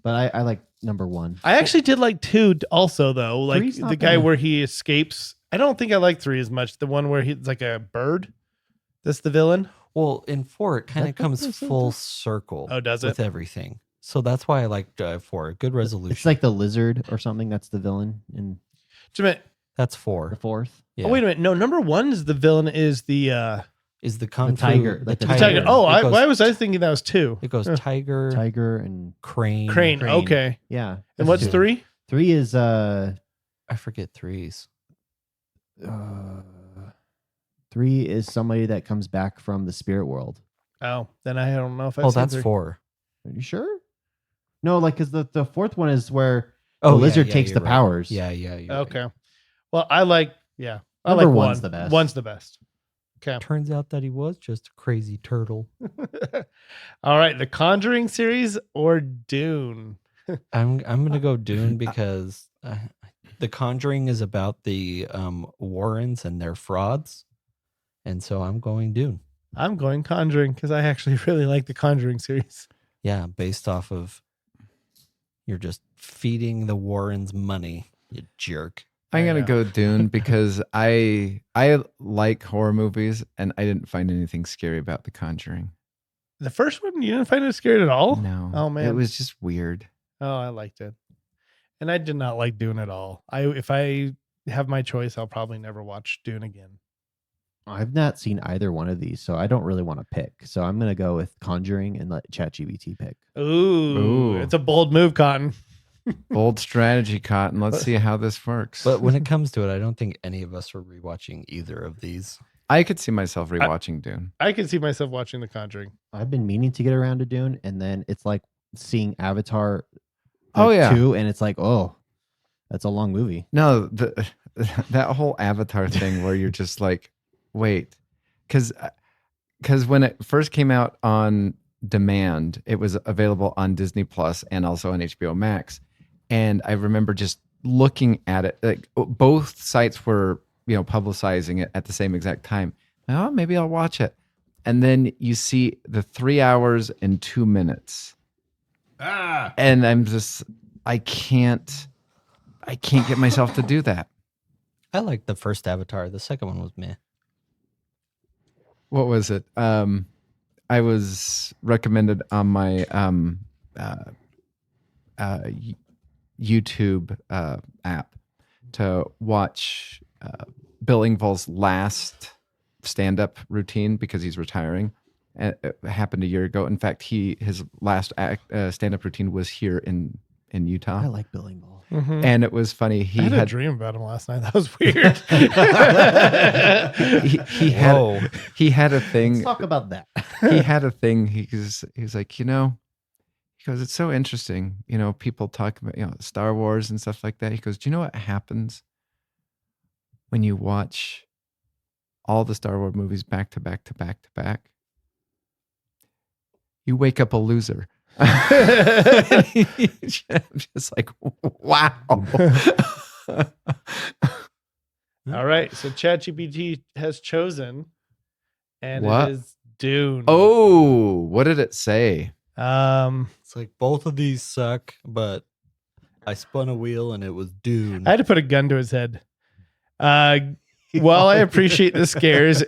but I like number 1. I actually did like 2 also though. Like 3's not the guy bad. where he escapes. I don't think I like 3 as much. The one where he's like a bird. That's the villain. Well, in 4, it kind of That comes doesn't- full circle. Oh, does with it? everything. So that's why I like 4. Good resolution. It's like the lizard or something. That's the villain in Wait a minute. That's the 4. 4th. Yeah. Oh, wait a minute. No, number 1 is the villain is the Is the Kung Fu tiger, the like the tiger? tiger. Oh, It goes- why was I thinking that was 2? It goes tiger, Tiger and crane. Crane. Okay. yeah. And that's what's two. 3? 3 is I forget 3s. 3 is somebody that comes back from the spirit world. Oh, then I don't know if I've Oh, seen that's 3. 4. Are you sure? No, like because the 4th one is where Oh, the yeah, lizard yeah, takes you're the right. powers. Yeah, you're right. Okay. Well, I like I Number like 1's 1. the best. 1's the best. Okay. Turns out that he was just a crazy turtle. All right, The Conjuring series or Dune? I'm gonna go Dune because The Conjuring is about the Warrens and their frauds, and so I'm going Dune. I'm going Conjuring because I actually really like the Conjuring series. Yeah, based off of you're just feeding the Warrens money, you jerk. I'm I gonna know. go Dune because I like horror movies and I didn't find anything scary about The Conjuring. The first one, you didn't find it scary at all? No. Oh, man. It was just weird. Oh, I liked it. And I did not like Dune at all. If I have my choice, I'll probably never watch Dune again. I've not seen either one of these, so I don't really want to pick. So I'm gonna go with Conjuring and let ChatGPT pick. Ooh, Ooh. it's a bold move, Cotton. Bold strategy, Cotton. Let's see how this works. But when it comes to it, I don't think any of us are rewatching either of these. I could see myself rewatching Dune. I can see myself watching The Conjuring. I've been meaning to get around to Dune, and then it's like seeing Avatar. Oh, yeah. 2, and it's like, oh, that's a long movie. No, that whole Avatar thing where you're just like, wait, because when it first came out on demand, it was available on Disney Plus and also on HBO Max. And I remember just looking at it, like both sites were, publicizing it at the same exact time. Oh, maybe I'll watch it. And then you see the 3 hours and 2 minutes. And I'm just, I can't get myself to do that. I liked the first Avatar. The second one was meh. What was it? I was recommended on my YouTube app to watch Bill Engvall's last stand-up routine because he's retiring. It happened a year ago. In fact, his last stand-up routine was here in Utah. I like Bill Engvall. And it was funny. He I had a had dream about him last night. That was weird. he had a thing. Let's talk about that. He had a thing. He's like, he goes, it's so interesting. People talk about, Star Wars and stuff like that. He goes, do you know what happens when you watch all the Star Wars movies back to back to back to back? You wake up a loser. Just like, wow. All right, so ChatGPT has chosen, and What? it is Dune. Oh, what did it say? It's like both of these suck, but I spun a wheel and it was Dune. I had to put a gun to his head. While I appreciate the scares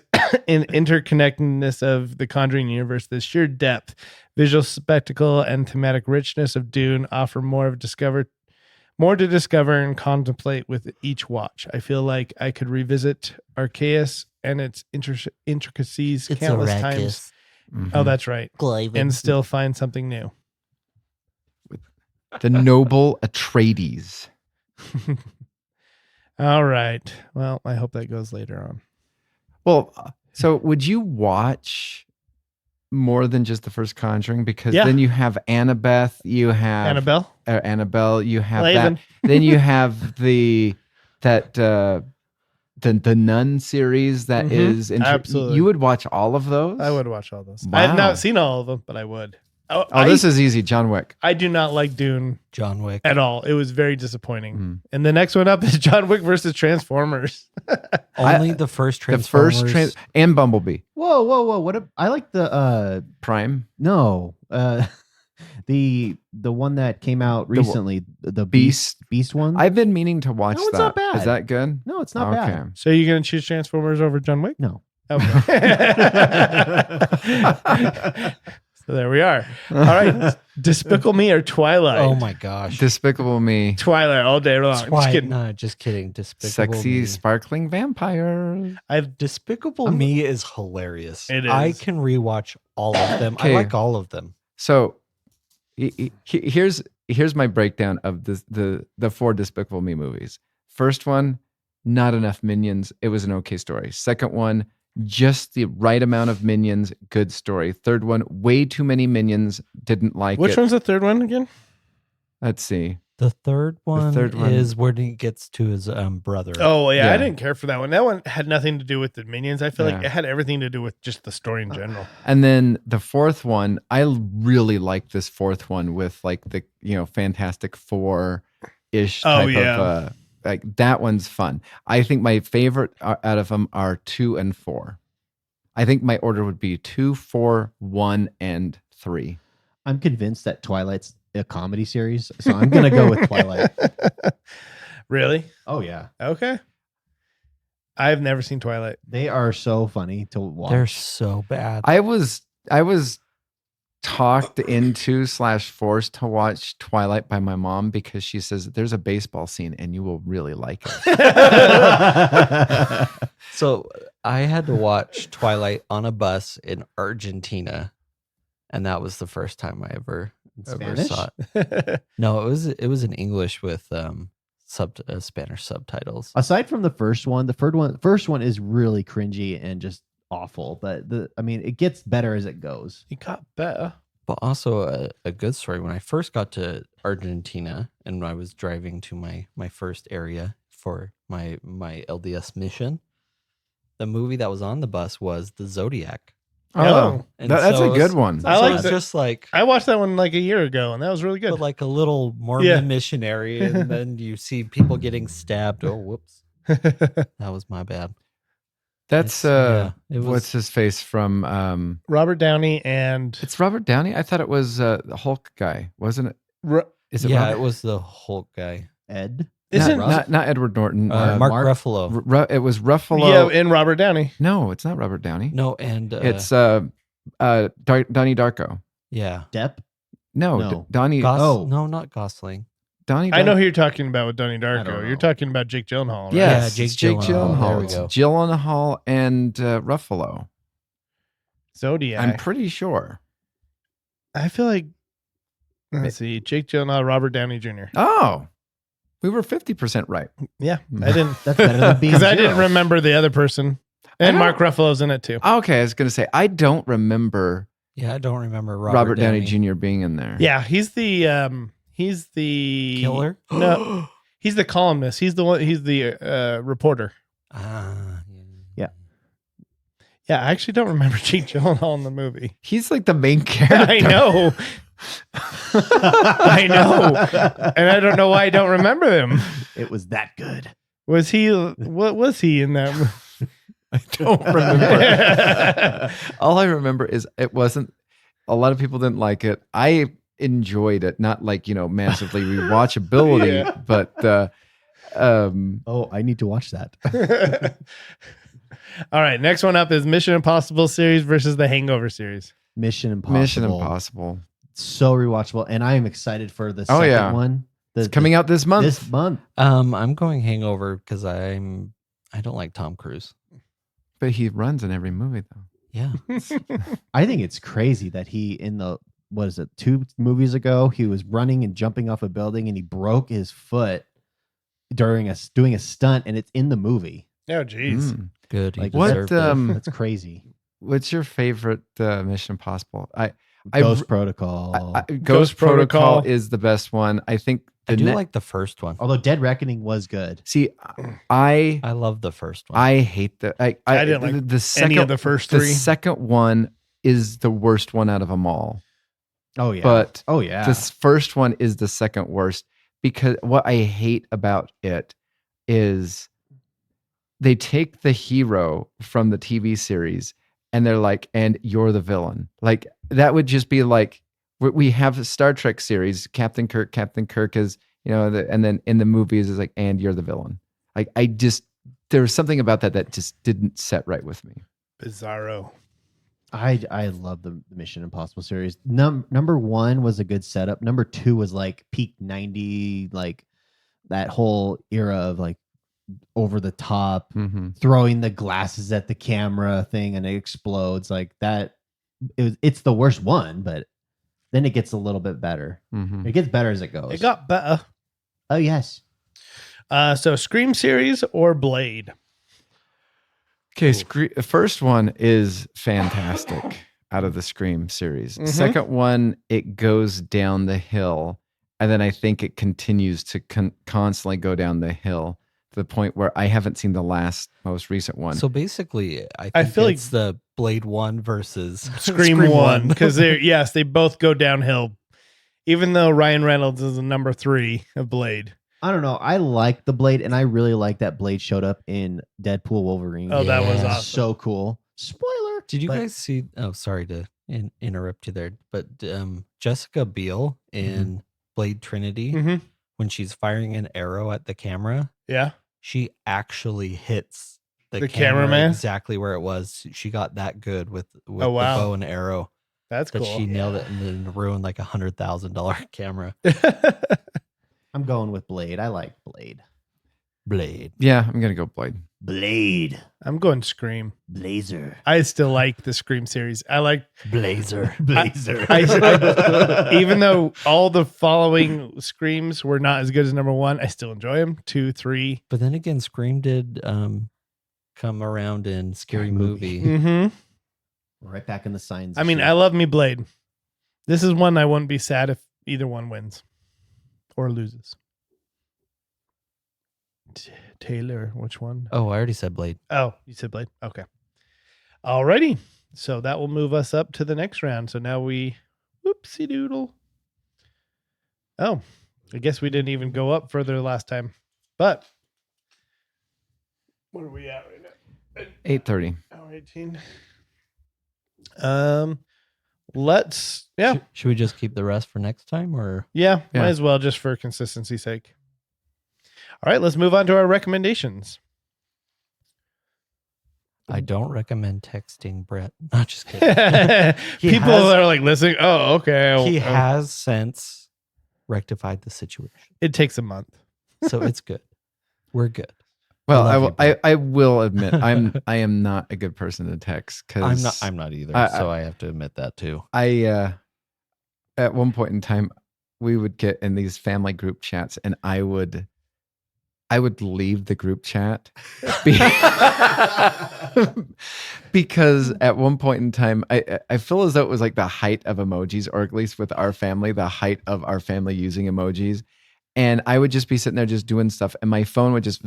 and interconnectedness of the Conjuring universe, the sheer depth, visual spectacle, and thematic richness of Dune offer more to discover and contemplate with each watch. I feel like I could revisit Arceus and its intricacies countless times. Oh, that's right. And still find something new. The noble Atreides. All right. Well, I hope that goes later on. Well, so would you watch more than just the first Conjuring? Because Yeah. then you have Annabeth, you have Annabelle? you have Laven. that. Then you have the Nun series that is Absolutely. You would watch all of those? I would watch all those. Wow. I have not seen all of them, but I would. Oh, this is easy. John Wick. I do not like Dune John Wick. at all. It was very disappointing. Mm. And the next one up is John Wick versus Transformers. Only the first Transformers. And Bumblebee. Whoa. I like the Prime. no. The one that came out recently, the Beast one. I've been meaning to watch No, it's that. not bad. Is that good? No, it's not bad. So you're going to choose Transformers over John Wick? No. Okay. So there we are. All right. Despicable Me or Twilight? Oh my gosh. Despicable Me. Twilight all day long. Just kidding. No, just kidding. Despicable Sexy, Me. sparkling vampires. Despicable Me is hilarious. It I is. can rewatch all of them. Okay. I like all of them. So here's my breakdown of the 4 Despicable Me movies. First one, not enough minions. It was an okay story. Second one, just the right amount of minions. Good story. Third one, way too many minions. Didn't like it. Which one's the third one again? Let's see. The third one third one. is when he gets to his brother. Oh, yeah. Yeah. I didn't care for that one. That one had nothing to do with the minions. I feel like Yeah. it had everything to do with just the story in general. And then the fourth one, I really like this fourth one with like the Fantastic Four-ish Oh, type yeah. of like that one's fun. I think my favorite out of them are 2 and 4. I think my order would be 2, 4, 1, and 3. I'm convinced that Twilight's a comedy series, so I'm gonna go with Twilight. Really? Oh yeah, Okay. I've never seen Twilight. they are so funny to watch. They're so bad. I was talked into / forced to watch Twilight by my mom because she says there's a baseball scene and you will really like it. So I had to watch Twilight on a bus in Argentina, and that was the first time I ever Spanish? saw it. No, it was in English with Spanish subtitles. Aside from the first one, first one is really cringy and just awful. But it gets better as it goes. It got better. But also a good story. When I first got to Argentina and I was driving to my first area for my LDS mission, the movie that was on the bus was The Zodiac. Oh. And that's so a it good was- one. I so like it's that. just like I watched that one like a year ago, and that was really good. but like a little Mormon Yeah. missionary, and then you see people getting stabbed. Oh, whoops, that was my bad. That's It's- yeah, it was- what's his face from Robert Downey and it's Robert Downey? I thought it was the Hulk guy, wasn't it? Is it yeah, Robert? it was the Hulk guy, Ed. isn't not Edward Norton. Mark Mark- Ruffalo. It was Ruffalo. and Robert Downey. No, it's not Robert Downey. No, and It's Donnie Darko. yeah, Depp. No, No. Donnie. No, not Gosling. Donnie. I know who you're talking about with Donnie don't Darko. know. You're talking about Jake Gyllenhaal, right? Yes, Yeah, it's Jake Jake Gyllenhaal. Gyllenhaal. There we It's go. Gyllenhaal and Ruffalo. Zodiac. I'm pretty sure. I feel like let's see, Jake Gyllenhaal, Robert Downey Jr. Oh, we were 50% right. Yeah, I didn't That's better than being because I didn't zero. remember the other person, and I Mark don't- Ruffalo's in it too. Okay, I was gonna say I don't remember Yeah, I don't remember Robert Downey Jr. being in there. Yeah, he's the Killer. No, he's the columnist. He's the one. He's the reporter. Ah, Yeah, I actually don't remember Jake Gyllenhaal in the movie. He's like the main character. I know. I know, and I don't know why I don't remember him. It was that good. Was he? What was he in that? I don't remember. All I remember is it wasn't. A lot of people didn't like it. I enjoyed it, not like massively rewatchability, but Oh, I need to watch that. All right, next one up is Mission Impossible series versus the Hangover series. Mission Impossible. Mission Impossible. So rewatchable, and I am excited for the Oh, second yeah. one. It's coming out this month. This month. I'm going Hangover because I don't like Tom Cruise. But he runs in every movie, though. Yeah. I think it's crazy that he what is it, 2 movies ago, he was running and jumping off a building and he broke his foot during doing a stunt, and it's in the movie. Oh, geez. Good. Like, What, deserved it. That's crazy. What's your favorite Mission Impossible? Ghost Protocol. Ghost Protocol is the best one. I think I do like the first one. Although Dead Reckoning was good. See, I love the first one. I hate the. I didn't like the second, any of the first The three. second one is the worst one out of them all. Oh yeah. But oh yeah. this first one is the second worst because what I hate about it is they take the hero from the TV series and they're like, and you're the villain. Like that would just be like, we have a Star Trek series, Captain Kirk is, and then in the movies is like, and you're the villain. Like there was something about that just didn't set right with me. Bizarro. I love the Mission Impossible series. Number 1 was a good setup. Number 2 was like peak 90, like that whole era of like over the top, throwing the glasses at the camera thing and it explodes like that. It's the worst one, but then it gets a little bit better. It gets better as it goes. It got better. Oh yes. So Scream series or Blade? Okay, the first one is fantastic out of the Scream series. Second one, it goes down the hill, and then I think it continues to constantly go down the hill to the point where I haven't seen the most recent one. So basically, I I think feel it's the Blade 1 versus Scream 1 because they both go downhill. Even though Ryan Reynolds is the number 3 of Blade. I don't know. I like the Blade, and I really like that Blade showed up in Deadpool Wolverine. Oh, that was Yeah. awesome. So cool. Spoiler. Did you But- guys see? Oh, sorry to interrupt you there, but Jessica Biel in Blade Trinity, Mhm. when she's firing an arrow at the camera, Yeah. she actually hits The camera cameraman? exactly where it was. She got that good with Oh, wow. the bow and arrow That's that cool. she nailed it and then ruined like $100,000 camera. I'm going with Blade. I like Blade. Blade. yeah, I'm gonna go Blade. Blade. I'm going Scream. Blazer. I still like the Scream series. I like Blazer. Blazer. even though all the following Screams were not as good as number 1, I still enjoy them. 2, 3. But then again, Scream did come around in Scary Movie. Mm-hmm. Right back in the signs. I mean, I love me Blade. This is one I wouldn't be sad if either one wins or loses. Taylor, which one? Oh, I already said Blade. Oh, you said Blade. Okay. Alrighty. So that will move us up to the next round. So now whoopsie doodle. Oh, I guess we didn't even go up further last time. But what are we at right now? 8:30. Hour 18. Let's Should we just keep the rest for next time, or Yeah, Yeah. might as well just for consistency's sake. All right, let's move on to our recommendations. I don't recommend texting Brett. Not just kidding. People has- are like listening. Oh, okay. He has since rectified the situation, It takes a month. so it's good. We're good. Well, love you, Brett. I will admit I am not a good person to text because I'm not either. I- so I have to admit that too. I at one point in time we would get in these family group chats and I would leave the group chat because at one point in time I feel as though it was like the height of emojis, or at least with our family, the height of our family using emojis. And I would just be sitting there just doing stuff and my phone would just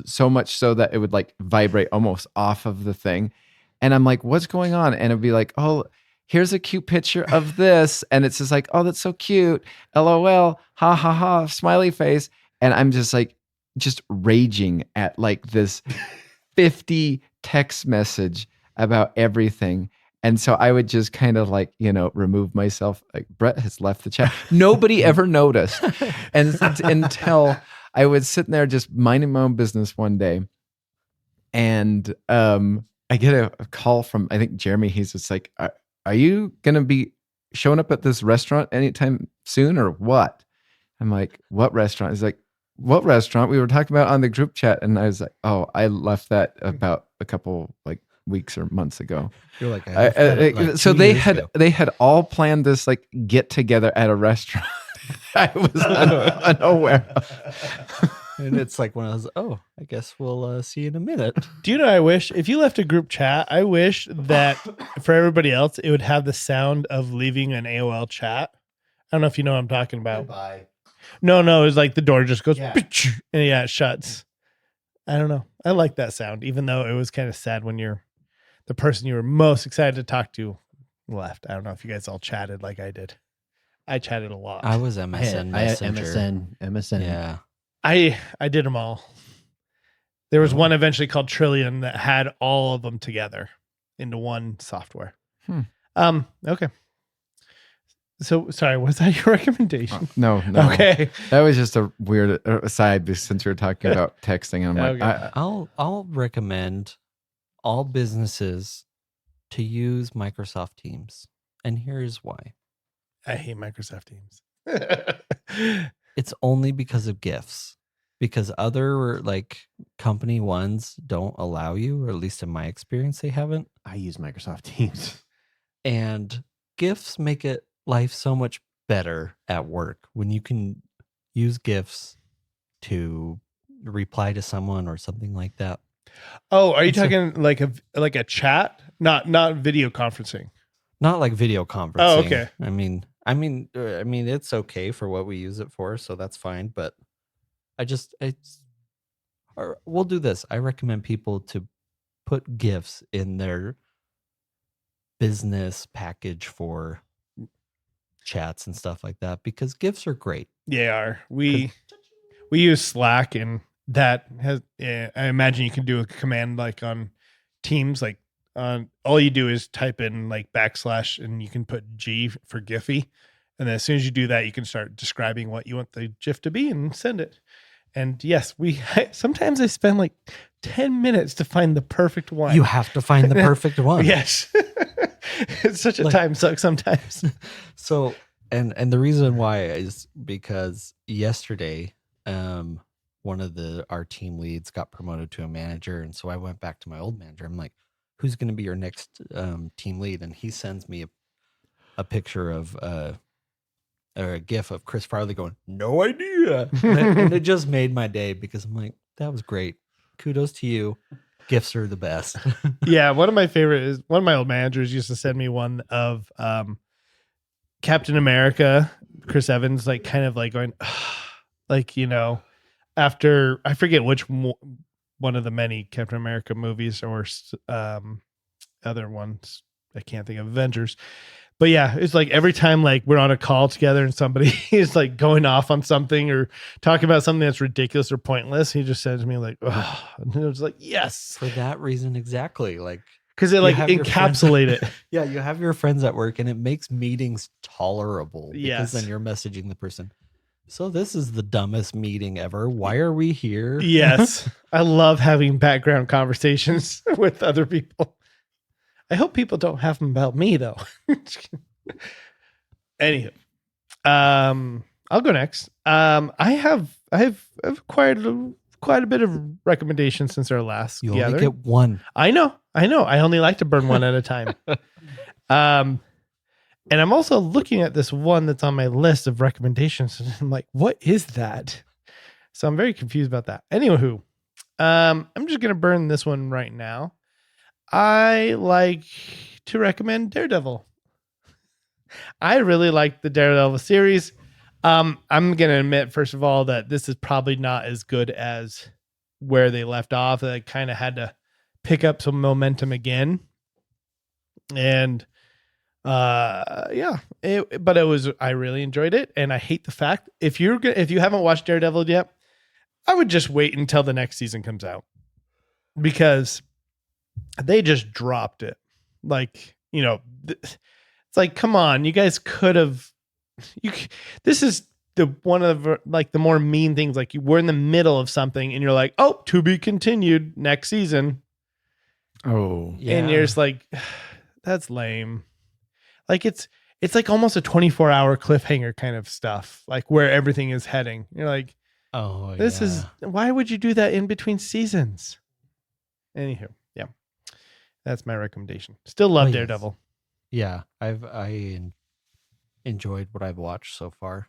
so much so that it would like vibrate almost off of the thing. And I'm like, what's going on? And it'd be like, oh, here's a cute picture of this. And it's just like, oh, that's so cute. LOL, ha ha ha, smiley face. And I'm just like, just raging at like this 50 text message about everything. And so I would just kind of like, remove myself. Like, Brett has left the chat. Nobody ever noticed. And until I was sitting there just minding my own business one day. And I get a call from, I think, Jeremy. He's just like, are you going to be showing up at this restaurant anytime soon or what? I'm like, what restaurant? He's like, what restaurant? We were talking about on the group chat. And I was like, oh, I left that about a couple like weeks or months ago. You're like, so they had all planned this like get together at a restaurant. I was unaware of. And it's like one of those, oh, I guess we'll see you in a minute. Do you know, I wish if you left a group chat, I wish that for everybody else, it would have the sound of leaving an AOL chat. I don't know if you know what I'm talking about. Goodbye. No, it's like the door just goes, Yeah. and it shuts. I don't know. I like that sound, even though it was kind of sad when the person you were most excited to talk to left. I don't know if you guys all chatted like I did. I chatted a lot. I was MSN I had Messenger. MSN. Yeah. I did them all. There was one eventually called Trillion that had all of them together into one software. Okay. So sorry, was that your recommendation? No. Okay. That was just a weird aside since we were talking about texting. And I'm like, Okay. I'll recommend all businesses to use Microsoft Teams. And here's why. I hate Microsoft Teams. It's only because of GIFs. Because other like company ones don't allow you, or at least in my experience, they haven't. I use Microsoft Teams. And GIFs make it life so much better at work when you can use GIFs to reply to someone or something like that. Oh, are you And so- talking like a chat? Not video conferencing. Not like video conferencing. Oh, okay. I mean, it's okay for what we use it for, so that's fine. But or we'll do this. I recommend people to put GIFs in their business package for chats and stuff like that because GIFs are great. They are. We use Slack, and that has. I imagine you can do a command like on Teams, like all you do is type in like / and you can put G for Giphy, and then as soon as you do that, you can start describing what you want the GIF to be and send it. And yes, sometimes I spend like 10 minutes to find the perfect one. You have to find the perfect one. Yes. It's such a time suck sometimes. So, and the reason why is because yesterday, one of our team leads got promoted to a manager. And so I went back to my old manager. I'm like, who's going to be your next team lead? And he sends me a picture of or a GIF of Chris Farley going, no idea. and it just made my day because I'm like, that was great. Kudos to you. GIFs are the best. Yeah, one of my favorite is one of my old managers used to send me one of Captain America, Chris Evans, like kind of like going, like, after I forget which one of the many Captain America movies or other ones. I can't think of Avengers. But yeah, it's like every time like we're on a call together and somebody is like going off on something or talking about something that's ridiculous or pointless, he just sends me like, oh, and it was like, yes. For that reason, exactly. Like, because it like encapsulate it. Yeah, you have your friends at work and it makes meetings tolerable. Because Yes. then you're messaging the person. So this is the dumbest meeting ever. Why are we here? Yes. I love having background conversations with other people. I hope people don't have them about me though. Anywho, I'll go next. I've acquired quite a bit of recommendations since our last You gathering. only get one. I know. I only like to burn one at a time. And I'm also looking at this one that's on my list of recommendations. And I'm like, what is that? So I'm very confused about that. Anywho, I'm just going to burn this one right now. I like to recommend Daredevil. I really like the Daredevil series. I'm going to admit, first of all, that this is probably not as good as where they left off. They kind of had to pick up some momentum again. And Yeah, I really enjoyed it, and I hate the fact if you haven't watched Daredevil yet, I would just wait until the next season comes out because they just dropped it. Like, it's like, come on, you guys could have. This is the one of the more mean things. Like, we're in the middle of something, and you're like, oh, to be continued next season. Oh, And you're just like, that's lame. Like, it's like almost a 24-hour cliffhanger kind of stuff, like where everything is heading. You're like, Oh, this is, why would you do that in between seasons? Anywho, yeah, that's my recommendation. Still love yes. Daredevil. Yeah, I enjoyed what I've watched so far.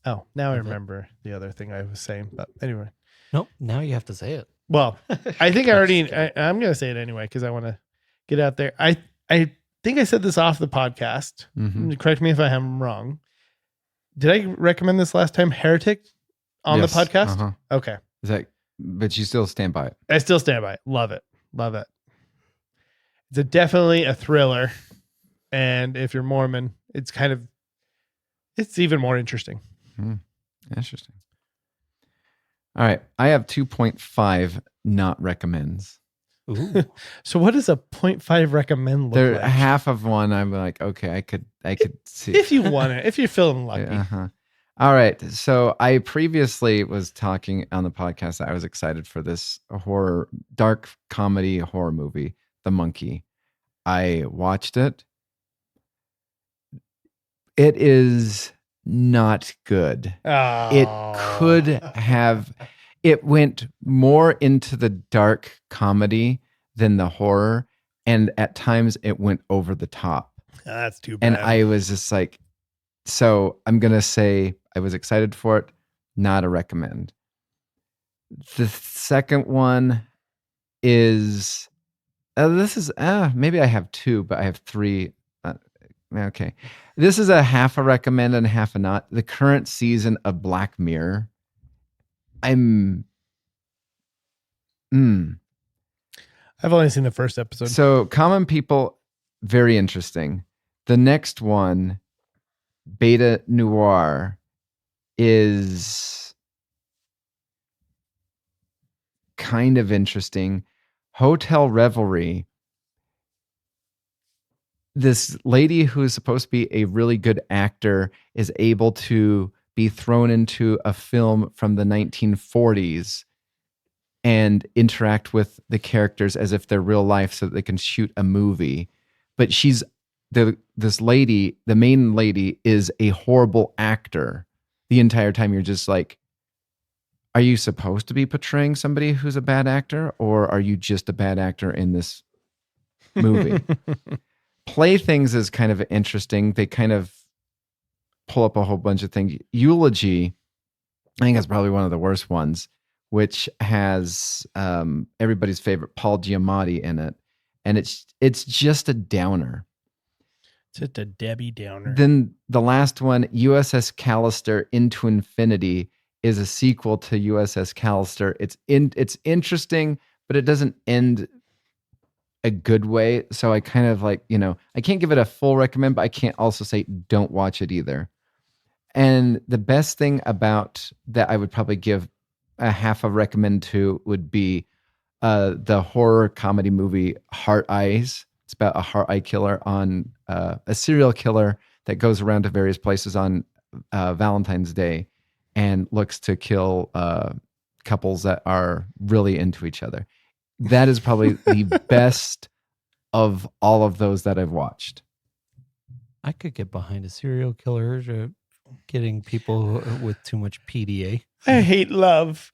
Oh, now I Love it. remember the other thing I was saying, but anyway. Nope, now you have to say it. Well, I think I'm going to say it anyway because I want to get out there. I think I said this off the podcast. Mhm. Correct me if I am wrong. Did I recommend this last time? Heretic on Yes, the podcast? uh-huh. Okay. Is that? But you still stand by it. I still stand by it. Love it. Love it. It's definitely a thriller. And if you're Mormon, it's even more interesting. Interesting. All right, I have 2.5 not recommends. Ooh. So what does a 0.5 recommend look There, like? half of one. I'm like, okay, I could see If you want it, if you're feeling lucky. Uh-huh. All right. So I previously was talking on the podcast that I was excited for this dark comedy horror movie, The Monkey. I watched it. It is not good. It went more into the dark comedy than the horror. And at times it went over the top. That's too bad. And I was just like, so I'm going to say I was excited for it. Not a recommend. The second one is, maybe I have two, but I have three. Okay. This is a half a recommend and half a not. The current season of Black Mirror. I've only seen the first episode. So Common People, very interesting. The next one, Beta Noir, is kind of interesting. Hotel Revelry. This lady who is supposed to be a really good actor is able to be thrown into a film from the 1940s and interact with the characters as if they're real life so that they can shoot a movie. But this lady, the main lady, is a horrible actor. The entire time you're just like, are you supposed to be portraying somebody who's a bad actor, or are you just a bad actor in this movie? Playthings is kind of interesting. They kind of pull up a whole bunch of things. Eulogy, I think that's probably one of the worst ones, which has everybody's favorite Paul Giamatti in it. And it's just a downer. Just a Debbie Downer. Then the last one, USS Callister Into Infinity, is a sequel to USS Callister. It's interesting, but it doesn't end a good way. So I kind of like, I can't give it a full recommend, but I can't also say don't watch it either. And the best thing about that I would probably give a half a recommend to would be the horror comedy movie Heart Eyes. It's about a heart eye killer on a serial killer that goes around to various places on Valentine's Day and looks to kill couples that are really into each other. That is probably the best of all of those that I've watched. I could get behind a serial killer getting people with too much PDA. I hate love.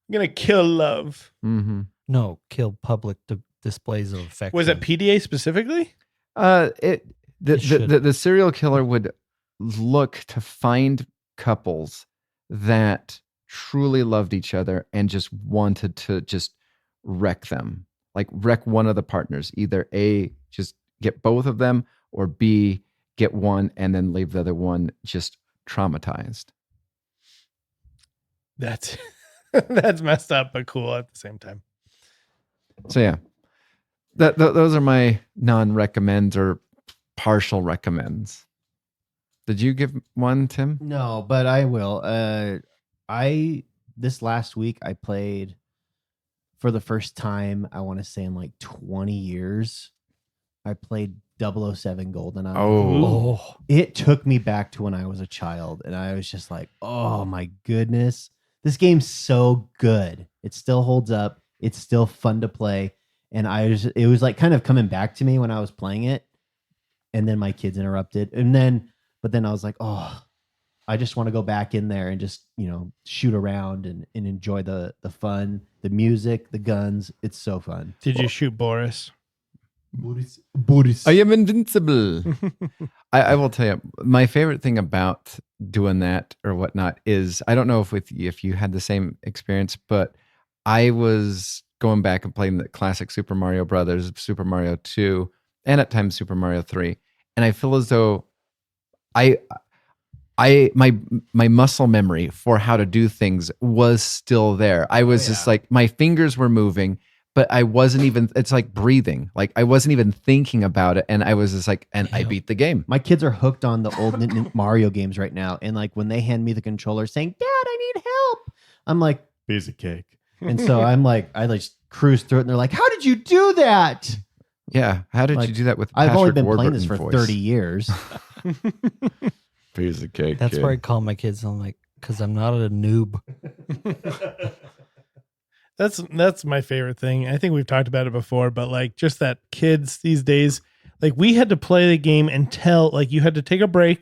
I'm going to kill love. Mm-hmm. No, kill public displays of affection. Was it PDA specifically? The serial killer would look to find couples that truly loved each other and just wanted to just wreck them, like wreck one of the partners. Either A, just get both of them, or B, get one and then leave the other one just traumatized. That's messed up, but cool at the same time. So yeah, those are my non-recommends or partial recommends. Did you give one, Tim? No, but I will. This last week I played for the first time, I want to say in like 20 years. I played 007 GoldenEye. Oh, It took me back to when I was a child, and I was just like, oh my goodness, this game's so good. It still holds up. It's still fun to play. And it was like kind of coming back to me when I was playing it. And then my kids interrupted. But then I was like, oh, I just want to go back in there and just, shoot around and enjoy the fun, the music, the guns. It's so fun. Did you shoot Boris? Boris. I am invincible. I will tell you, my favorite thing about doing that or whatnot is, I don't know if you had the same experience, but I was going back and playing the classic Super Mario Brothers, Super Mario 2, and at times Super Mario 3. And I feel as though my muscle memory for how to do things was still there. I was just like, my fingers were moving, but I wasn't even, it's like breathing. Like I wasn't even thinking about it. And I was just like, I beat the game. My kids are hooked on the old Mario games right now. And like when they hand me the controller saying, Dad, I need help, I'm like, piece of cake. And so I just cruise through it and they're like, how did you do that? Yeah. How did you do that with I've only Patrick been playing Warburton this for voice? 30 years. Piece of cake. That's kid. where I call my kids. I'm like, because I'm not a noob. That's my favorite thing. I think we've talked about it before, but like just that kids these days, like we had to play the game until like you had to take a break,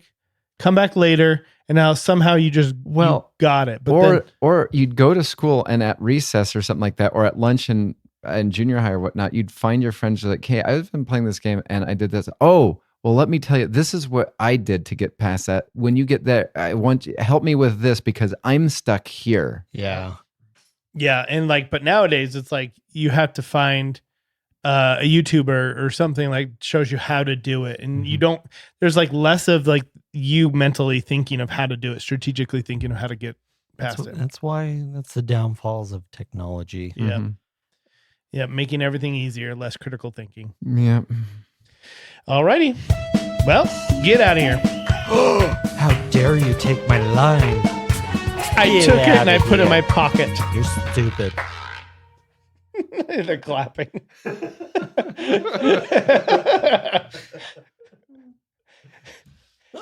come back later, and now somehow you just you got it. But or you'd go to school and at recess or something like that, or at lunch and junior high or whatnot, you'd find your friends like, hey, I've been playing this game and I did this. Oh, well, let me tell you, this is what I did to get past that. When you get there, I want you help me with this because I'm stuck here. Yeah. Yeah, and like, but nowadays it's like you have to find a YouTuber or something like shows you how to do it, and you don't. There's like less of like you mentally thinking of how to do it, strategically thinking of how to get past it. That's why that's the downfalls of technology. Yeah, yeah, making everything easier, less critical thinking. Yeah. Alrighty, well, get out of here. How dare you take my line? I Get took it and outta I put it in here. my pocket. You're stupid. They're clapping.